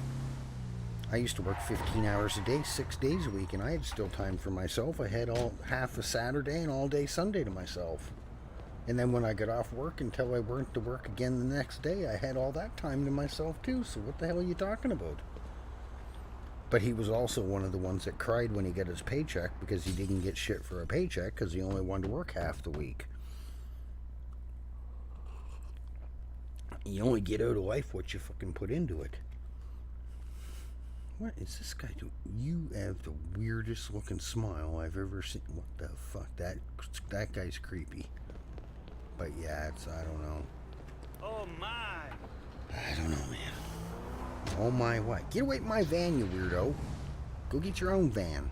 Speaker 1: I used to work 15 hours a day, 6 days a week, and I had still time for myself. I had all half a Saturday and all day Sunday to myself. And then when I got off work until I went to work again the next day, I had all that time to myself too. So what the hell are you talking about? But he was also one of the ones that cried when he got his paycheck because he didn't get shit for a paycheck because he only wanted to work half the week. You only get out of life what you fucking put into it. What is this guy doing? You have the weirdest looking smile I've ever seen. What the fuck? That guy's creepy. But yeah, it's, I don't know.
Speaker 4: Oh my!
Speaker 1: I don't know, man. Oh my what? Get away from my van, you weirdo. Go get your own van.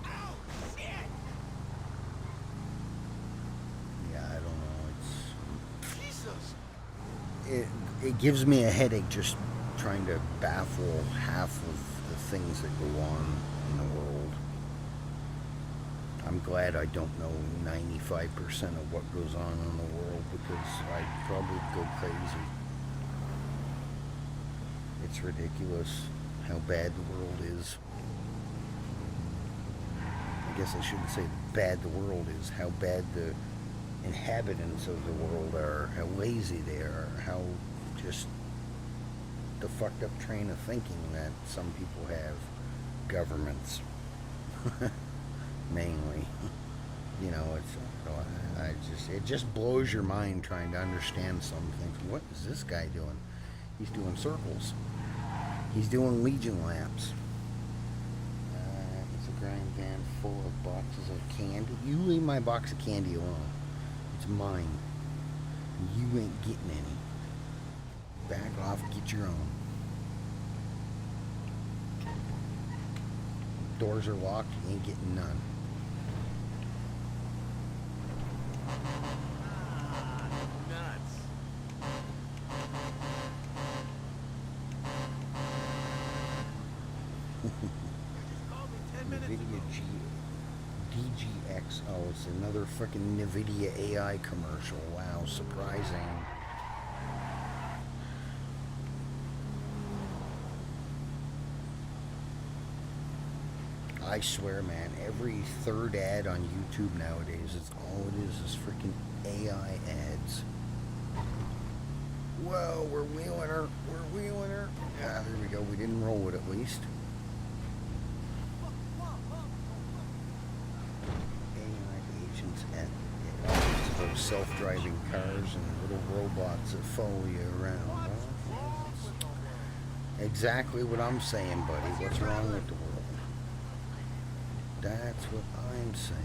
Speaker 4: Ow! Shit!
Speaker 1: Yeah, I don't know.
Speaker 4: Jesus!
Speaker 1: It gives me a headache just trying to baffle half of the things that go on in the world. I'm glad I don't know 95% of what goes on in the world because I'd probably go crazy. It's ridiculous how bad the world is. I guess I shouldn't say bad the world is, how bad the inhabitants of the world are, how lazy they are, how just the fucked up train of thinking that some people have. Governments. Mainly. You know, it just blows your mind trying to understand some things. What is this guy doing? He's doing circles. He's doing Legion laps. It's a grind van full of boxes of candy. You leave my box of candy alone. It's mine. You ain't getting any. Back off, get your own. Doors are locked, you ain't getting none.
Speaker 4: Nuts. Just called me 10 minutes ago.
Speaker 1: NVIDIA DGX. Oh, it's another freaking NVIDIA AI commercial. Wow, surprising. I swear, man, every third ad on YouTube nowadays, it's all it is freaking AI ads. Whoa, we're wheeling her. We're wheeling her. Yeah, there we go. We didn't roll it at least. AI agents at those self-driving cars and little robots that follow you around. Well, exactly what I'm saying, buddy. What's wrong with the world? That's what I'm saying.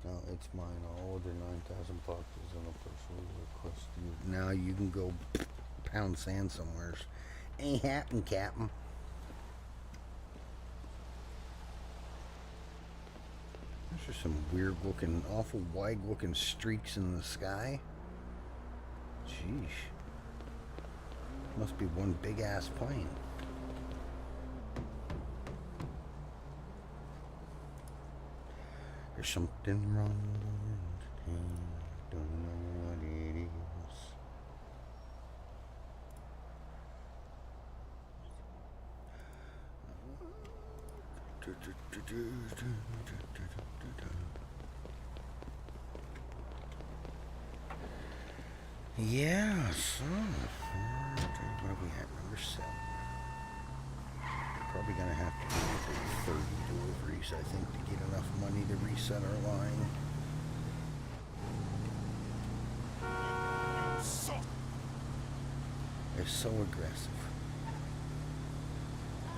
Speaker 1: No, it's mine. I'll order 9,000 boxes on a personal request you. Now you can go pound sand somewhere. Ain't happening, Captain. There's just some weird looking, awful wide looking streaks in the sky. Sheesh. Must be one big ass plane. There's something wrong with the world today. Don't know what it is. Yeah, so what are we at? Number 7. Probably gonna have to do 30 deliveries, I think, to get enough money to reset our line. They're so aggressive.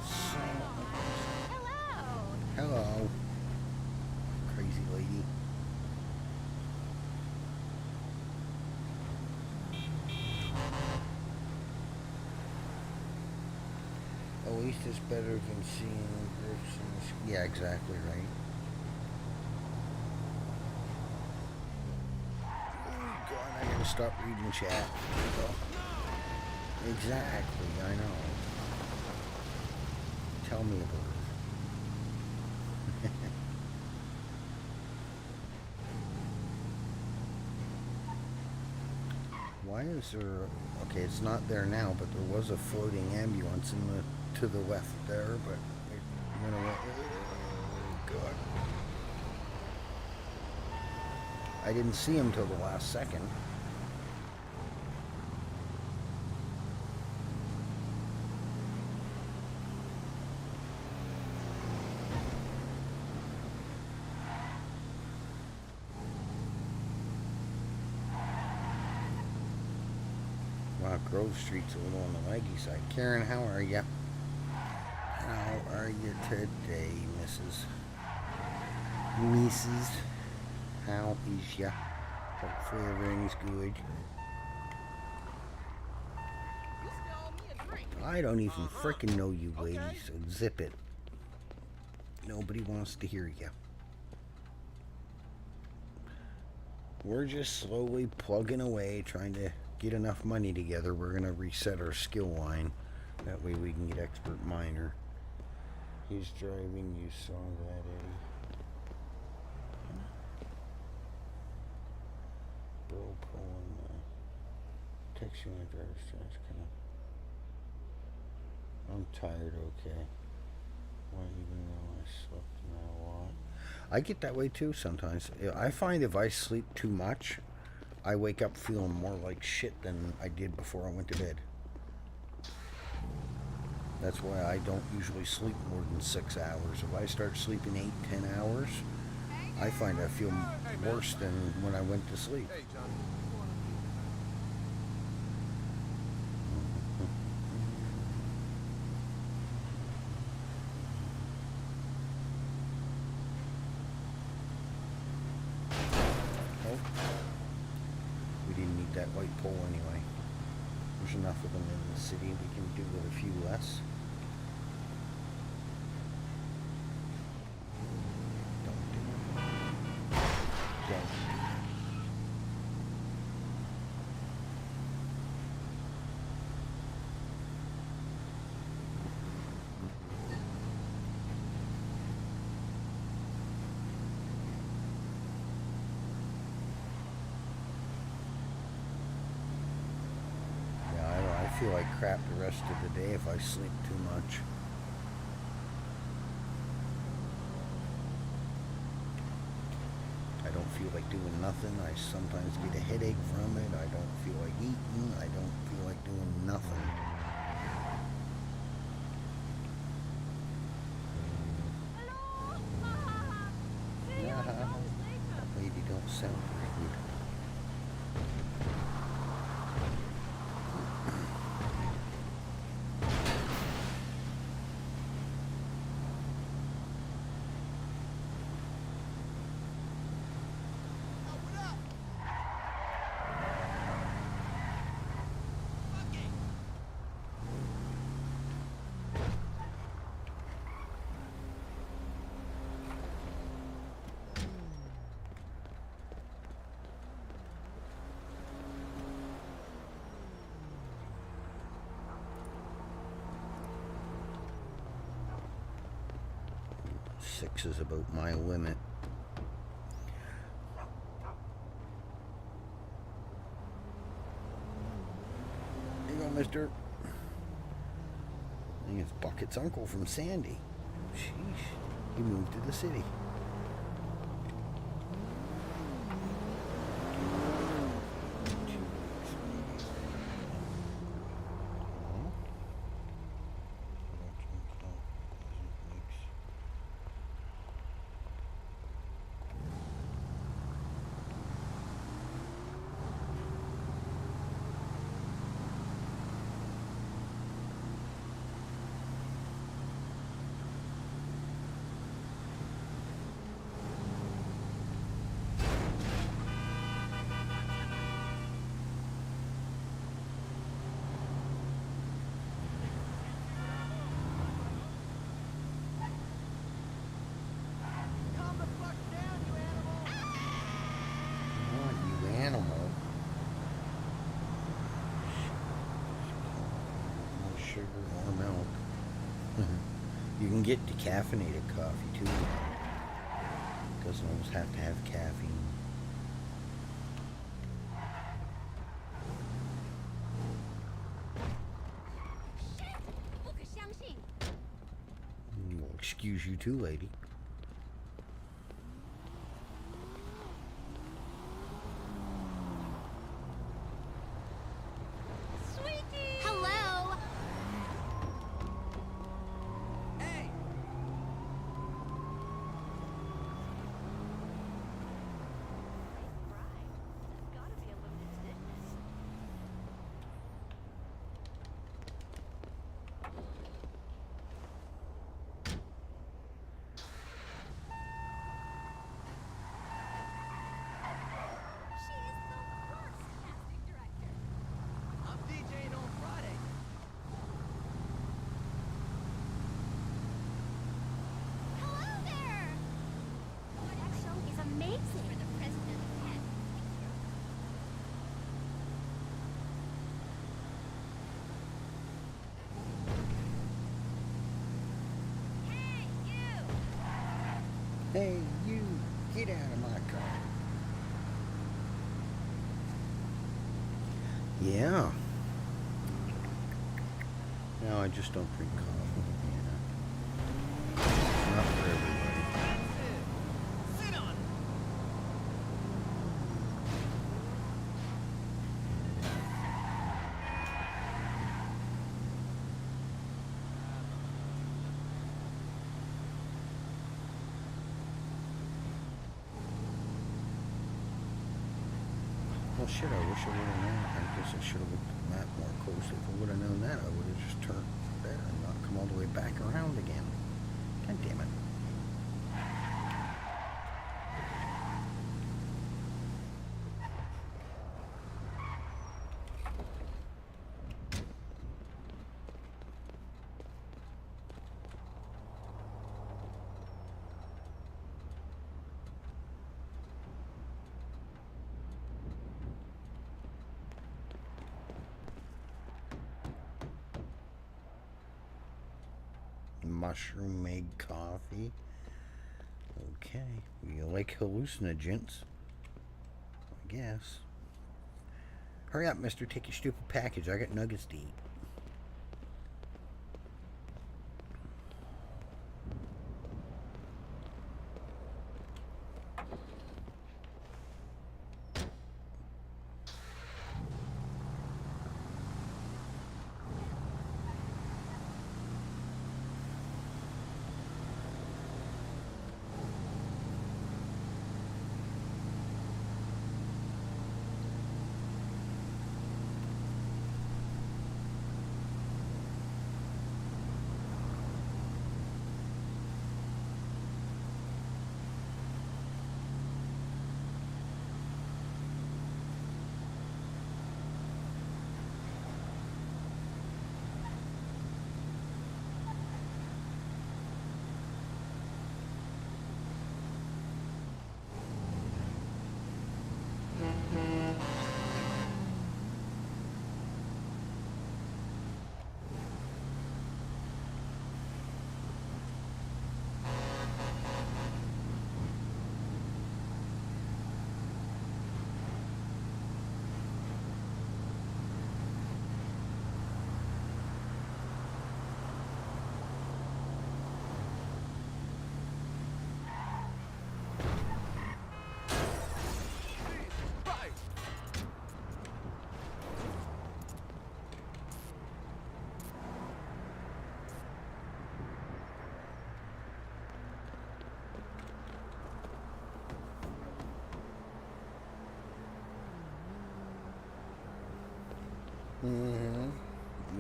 Speaker 1: So aggressive.
Speaker 2: Hello.
Speaker 1: Hello, crazy lady. At least it's better than seeing groups in the sky. Yeah, exactly right. Oh God, I gotta stop reading chat. Oh. Exactly, I know. Tell me about it. Why is there? Okay, it's not there now, but there was a floating ambulance in the to the left there, but it went away. Oh God! I didn't see him till the last second. Wow, Grove Street's a little on the leggy side. Karen, how are you? How are you today, Mrs.? How is ya? Hopefully everything's good. I don't even frickin' know you ladies, so zip it. Nobody wants to hear you. We're just slowly plugging away, trying to get enough money together. We're gonna reset our skill line. That way we can get expert miner. He's driving, you saw that, Eddie. Bill pulling text you on the driver's trash kinda. I'm tired, okay. Why even though I slept in a lot. I get that way too sometimes. I find if I sleep too much, I wake up feeling more like shit than I did before I went to bed. That's why I don't usually sleep more than 6 hours. If I start sleeping 8, 10 hours, I find I feel worse than when I went to sleep.
Speaker 4: Hey, Johnny.
Speaker 1: Oh. We didn't need that white pole anyway. There's enough of them in the city. We can do with a few less. Don't do it. Don't. I feel like crap the rest of the day if I sleep too much. I don't feel like doing nothing. I sometimes get a headache from it. I don't feel like eating. I don't feel like doing nothing. That lady don't sound very good. Six is about my limit. Here you go, mister. I think it's Bucket's uncle from Sandy. Sheesh. He moved to the city. You can get decaffeinated coffee too. Doesn't always have to have caffeine. We'll excuse you too, lady.
Speaker 2: Hello.
Speaker 4: Hey! I'm DJing on Friday.
Speaker 2: Hello there. That show is amazing. For the president of Penn. Hey, you.
Speaker 1: Hey, you, get out of my car. Yeah. No, I just don't drink coffee. Yeah. Not for everybody. Well, shit, I wish I would have known. I guess I should have looked at the map more closely. If I would have known that, I would have just turned there and not come all the way back around again. God damn it. Mushroom made coffee. Okay. You like hallucinogens? I guess. Hurry up, mister. Take your stupid package. I got nuggets to eat.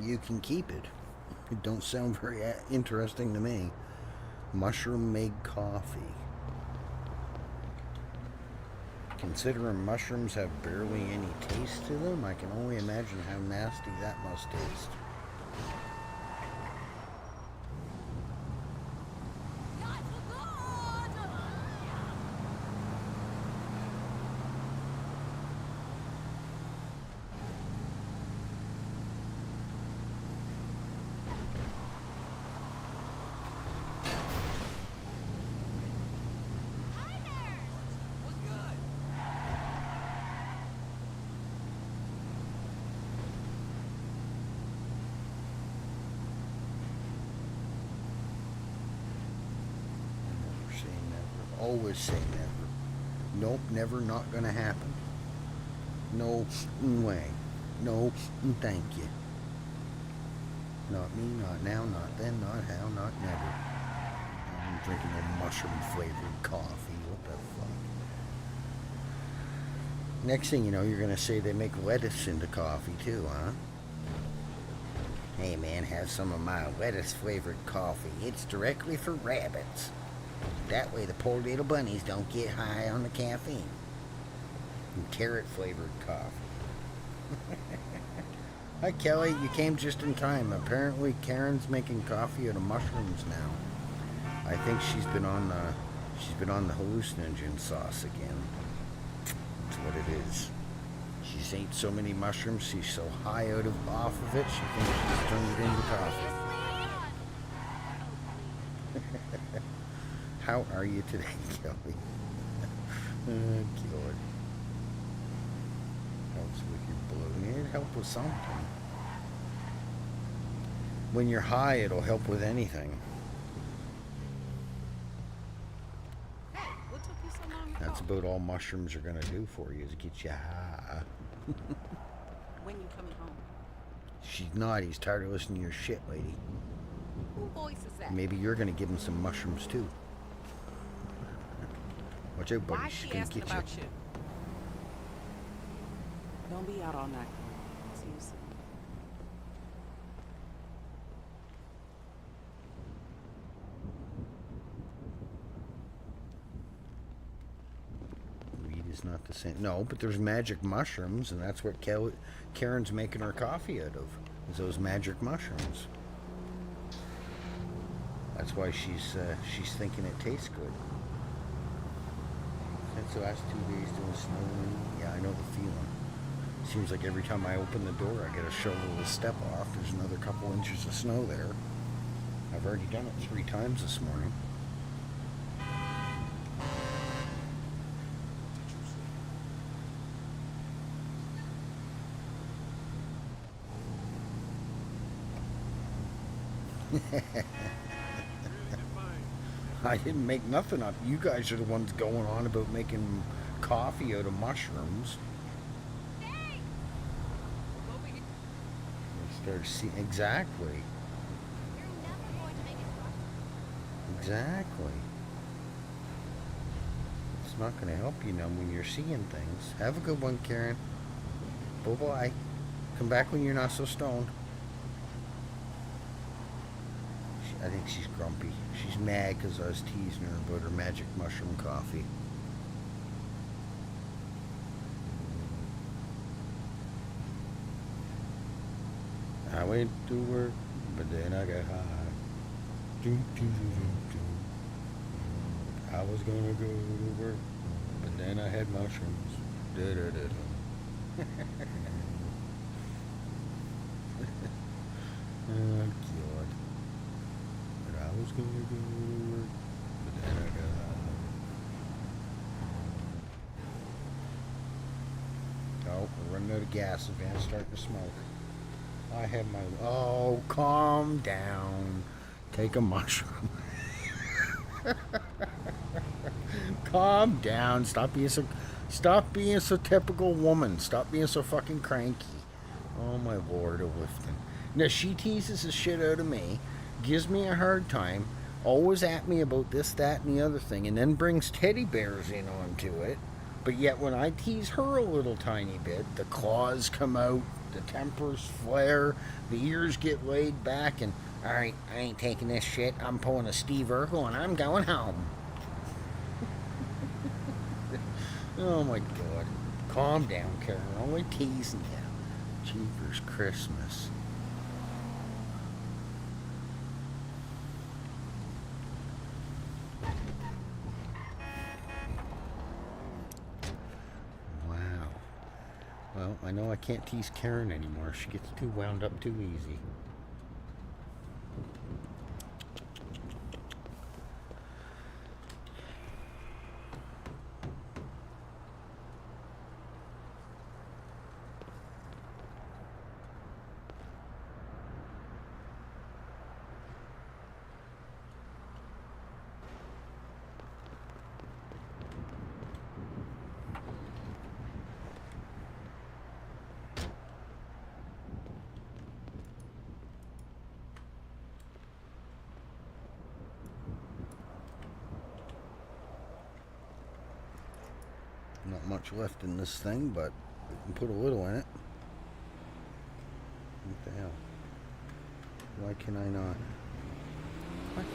Speaker 1: You can keep it. It don't sound very interesting to me. Mushroom made coffee. Considering mushrooms have barely any taste to them, I can only imagine how nasty that must taste. Always say never. Nope, never, not gonna happen. No way. No, thank you. Not me, not now, not then, not how, not never. I'm drinking a mushroom flavored coffee. What the fuck? Next thing you know, you're gonna say they make lettuce into coffee too, huh? Hey man, have some of my lettuce flavored coffee. It's directly for rabbits. That way the poor little bunnies don't get high on the caffeine. And carrot flavored coffee. Hi Kelly, you came just in time. Apparently Karen's making coffee out of mushrooms now. I think she's been on the hallucinogen sauce again. That's what it is. She's ate so many mushrooms, she's so high off of it, she thinks she's turned it into coffee. How are you today, Kelly? God. Helps with your bloating. It helps with something. When you're high, it'll help with anything.
Speaker 5: Hey, what took you so long to
Speaker 1: That's
Speaker 5: call?
Speaker 1: about all mushrooms are going to do for you, is get you high.
Speaker 5: When you coming home?
Speaker 1: She's not. He's tired of listening to your shit, lady.
Speaker 5: Who voice is that?
Speaker 1: Maybe you're going to give him some mushrooms, too. Watch out, buddy.
Speaker 5: Why is
Speaker 1: She's
Speaker 5: she
Speaker 1: going to
Speaker 5: asking
Speaker 1: get you.
Speaker 5: about you? Don't be out all night. See you soon.
Speaker 1: Weed is not the same. No, but there's magic mushrooms, and that's what Karen's making her coffee out of. Is those magic mushrooms. That's why she's thinking it tastes good. Since the last 2 days doing snowing, yeah, I know the feeling. Seems like every time I open the door, I get a shovel to step off. There's another couple inches of snow there. I've already done it 3 times this morning. I didn't make nothing up. You guys are the ones going on about making coffee out of mushrooms. Start seeing exactly.
Speaker 2: You're never going to make it work.
Speaker 1: Exactly. It's not going to help you none when you're seeing things. Have a good one, Karen. Bye-bye. Come back when you're not so stoned. I think she's grumpy. She's mad because I was teasing her about her magic mushroom coffee. I went to work, but then I got high. I was gonna go to work, but then I had mushrooms. Oh, God. But I was gonna go to work, but then I got high. Oh, we're running out of gas. The van's starting to smoke. I have my... Oh, calm down. Take a mushroom. Calm down. Stop being so typical woman. Stop being so fucking cranky. Oh, my Lord of lifting. Now, she teases the shit out of me, gives me a hard time, always at me about this, that, and the other thing, and then brings teddy bears in onto it. But yet, when I tease her a little tiny bit, the claws come out, the tempers flare, the ears get laid back, and, alright, I ain't taking this shit. I'm pulling a Steve Urkel, and I'm going home. Oh, my God. Calm down, Karen. Only teasing you. Jeepers Christmas. Well, I know I can't tease Karen anymore. She gets too wound up too easy. Not much left in this thing, but we can put a little in it. What the hell? Why can I not? What?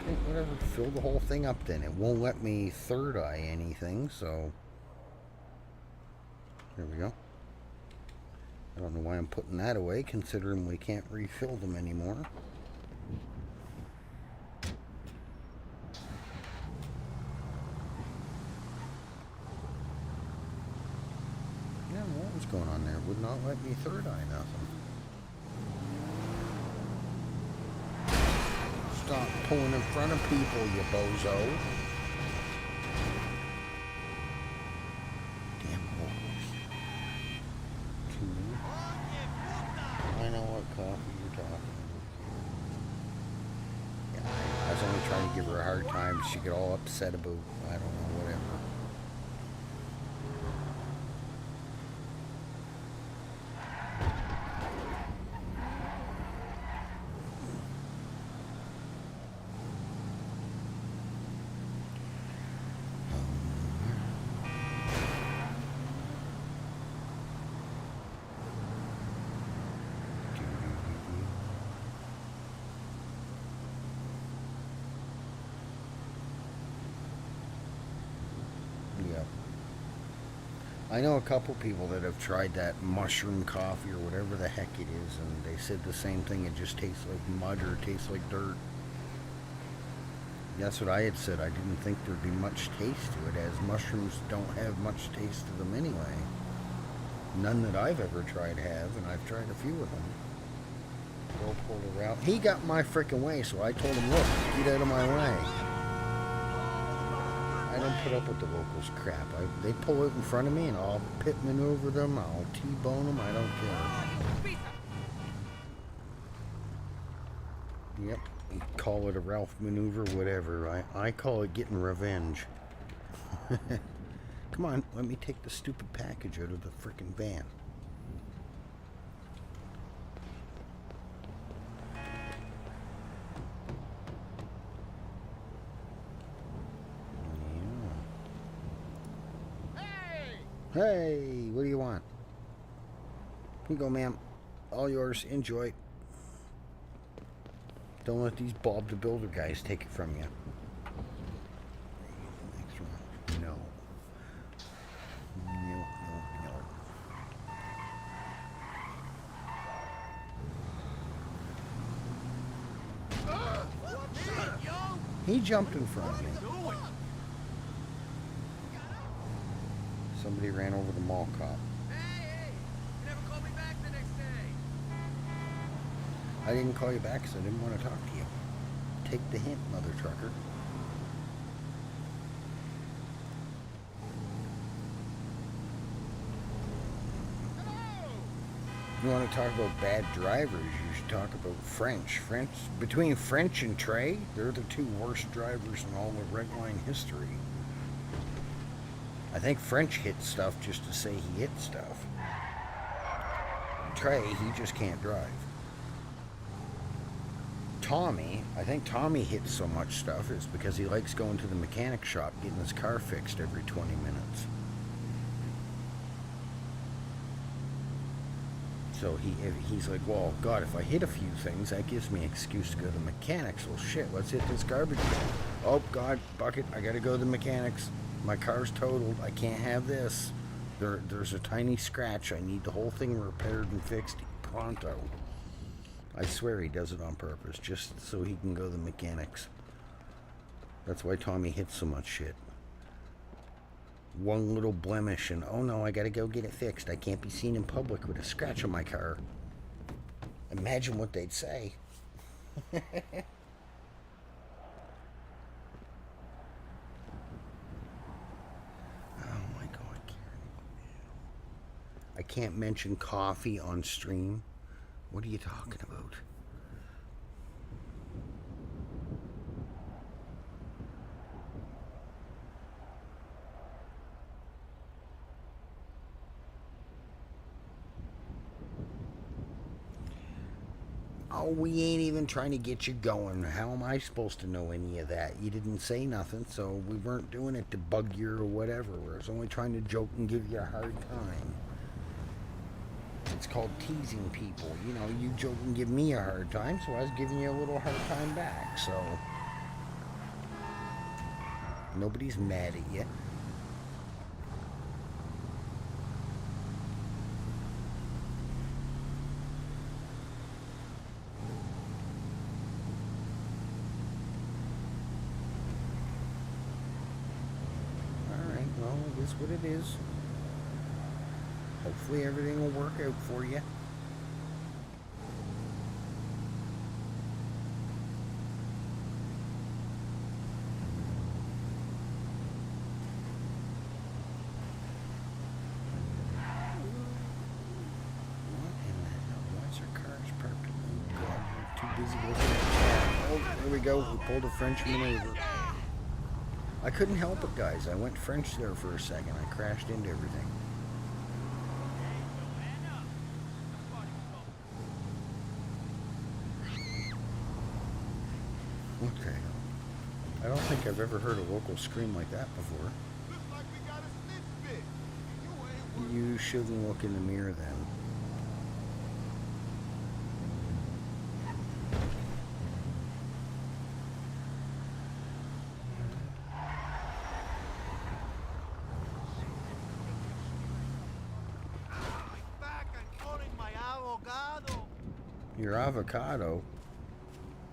Speaker 1: Okay, whatever. Fill the whole thing up then. It won't let me third eye anything, so... There we go. I don't know why I'm putting that away, considering we can't refill them anymore. What was going on there? Would not let me third eye nothing. Stop pulling in front of people, you bozo. Damn horse. 2. I know what coffee you're talking about. Yeah, I was only trying to give her a hard time. She get all upset about, I don't know, whatever. I know a couple people that have tried that mushroom coffee or whatever the heck it is, and they said the same thing. It just tastes like mud or tastes like dirt. That's what I had said. I didn't think there'd be much taste to it, as mushrooms don't have much taste to them anyway. None that I've ever tried have, and I've tried a few of them. Go pull around. He got my frickin' way, so I told him, look, get out of my way. I don't put up with the locals' crap. They pull out in front of me, and I'll pit maneuver them. I'll T-bone them. I don't care. Yep. You call it a Ralph maneuver, whatever. I call it getting revenge. Come on, let me take the stupid package out of the frickin' van. Hey, what do you want? Here you go, ma'am. All yours. Enjoy. Don't let these Bob the Builder guys take it from you. Next one. No. No. He jumped in front of me. Somebody ran over the mall cop.
Speaker 4: Hey, you never call me back the next day.
Speaker 1: I didn't call you back because I didn't want to talk to you. Take the hint, mother trucker. You want to talk about bad drivers, you should talk about French. Between French and Trey, they're the two worst drivers in all of Redline history. I think French hits stuff just to say he hits stuff. Trey, he just can't drive. Tommy, I think Tommy hits so much stuff is because he likes going to the mechanic shop getting his car fixed every 20 minutes. So he's like, well, God, if I hit a few things, that gives me an excuse to go to the mechanics. Well, shit, let's hit this garbage can. Oh, God, bucket, I gotta go to the mechanics. My car's totaled. I can't have this. There's a tiny scratch. I need the whole thing repaired and fixed pronto. I swear he does it on purpose, just so he can go to the mechanics. That's why Tommy hits so much shit. One little blemish and, oh no, I gotta go get it fixed. I can't be seen in public with a scratch on my car. Imagine what they'd say. I can't mention coffee on stream. What are you talking about? Oh, we ain't even trying to get you going. How am I supposed to know any of that? You didn't say nothing, so we weren't doing it to bug you or whatever. We was only trying to joke and give you a hard time. It's called teasing people. You know, you joke and give me a hard time, so I was giving you a little hard time back, so nobody's mad at you. Alright, well, it is what it is. Hopefully everything will work out for you. What in the hell? Why is our cars parked? Oh God, we're too busy looking at the chat. Oh, there we go. We pulled a French maneuver. I couldn't help it, guys. I went French there for a second. I crashed into everything. What the hell? I don't think I've ever heard a local scream like that before.
Speaker 4: Looks like we got a snitch bit.
Speaker 1: You shouldn't look in the mirror then.
Speaker 4: Colorado.
Speaker 1: Your avocado?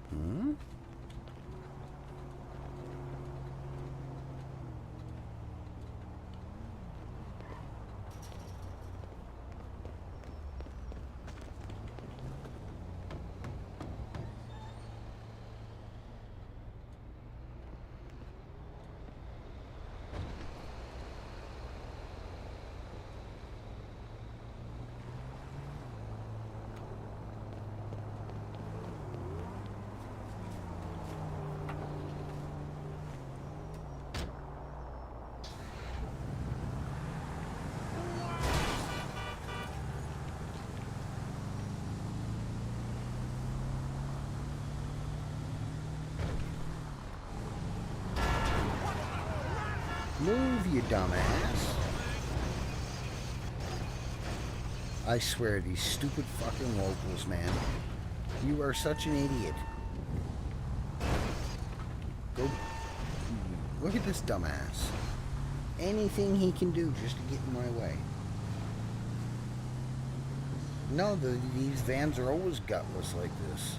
Speaker 1: Hmm? Move, you dumbass. I swear, these stupid fucking locals, man. You are such an idiot. Go. Look at this dumbass. Anything he can do just to get in my way. No, these vans are always gutless like this.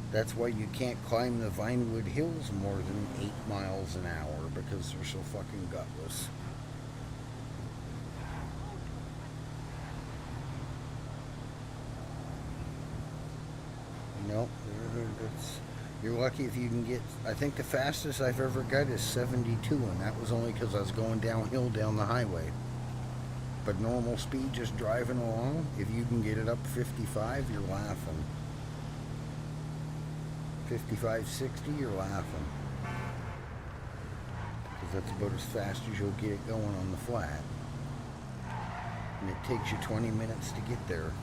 Speaker 1: That's why you can't climb the Vinewood Hills more than 8 miles an hour, because they're so fucking gutless. Nope, you're lucky if you can get. I think the fastest I've ever got is 72, and that was only because I was going downhill down the highway. But normal speed, just driving along, if you can get it up 55, you're laughing. 55, 60, you're laughing. Because that's about as fast as you'll get it going on the flat. And it takes you 20 minutes to get there.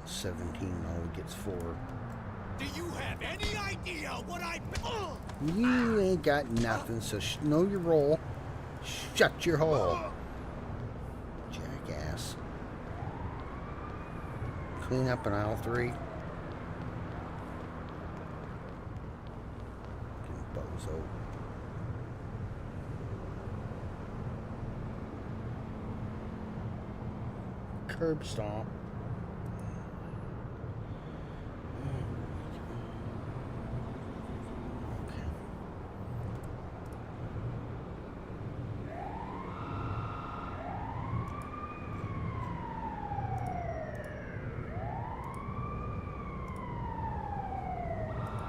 Speaker 1: 17 only gets 4.
Speaker 4: Do you have any idea what I...
Speaker 1: You ain't got nothing, so know your role. Shut your hole. Jackass. Clean up in aisle 3. Bozo. Curb stomp.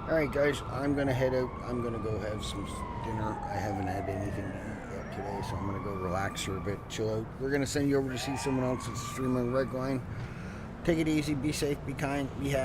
Speaker 1: Alright guys, I'm going to head out. I'm going to go have some dinner. I haven't had anything to eat yet today, so I'm going to go relax for a bit, chill out. We're going to send you over to see someone else that's streaming Redline. Take it easy, be safe, be kind, be happy.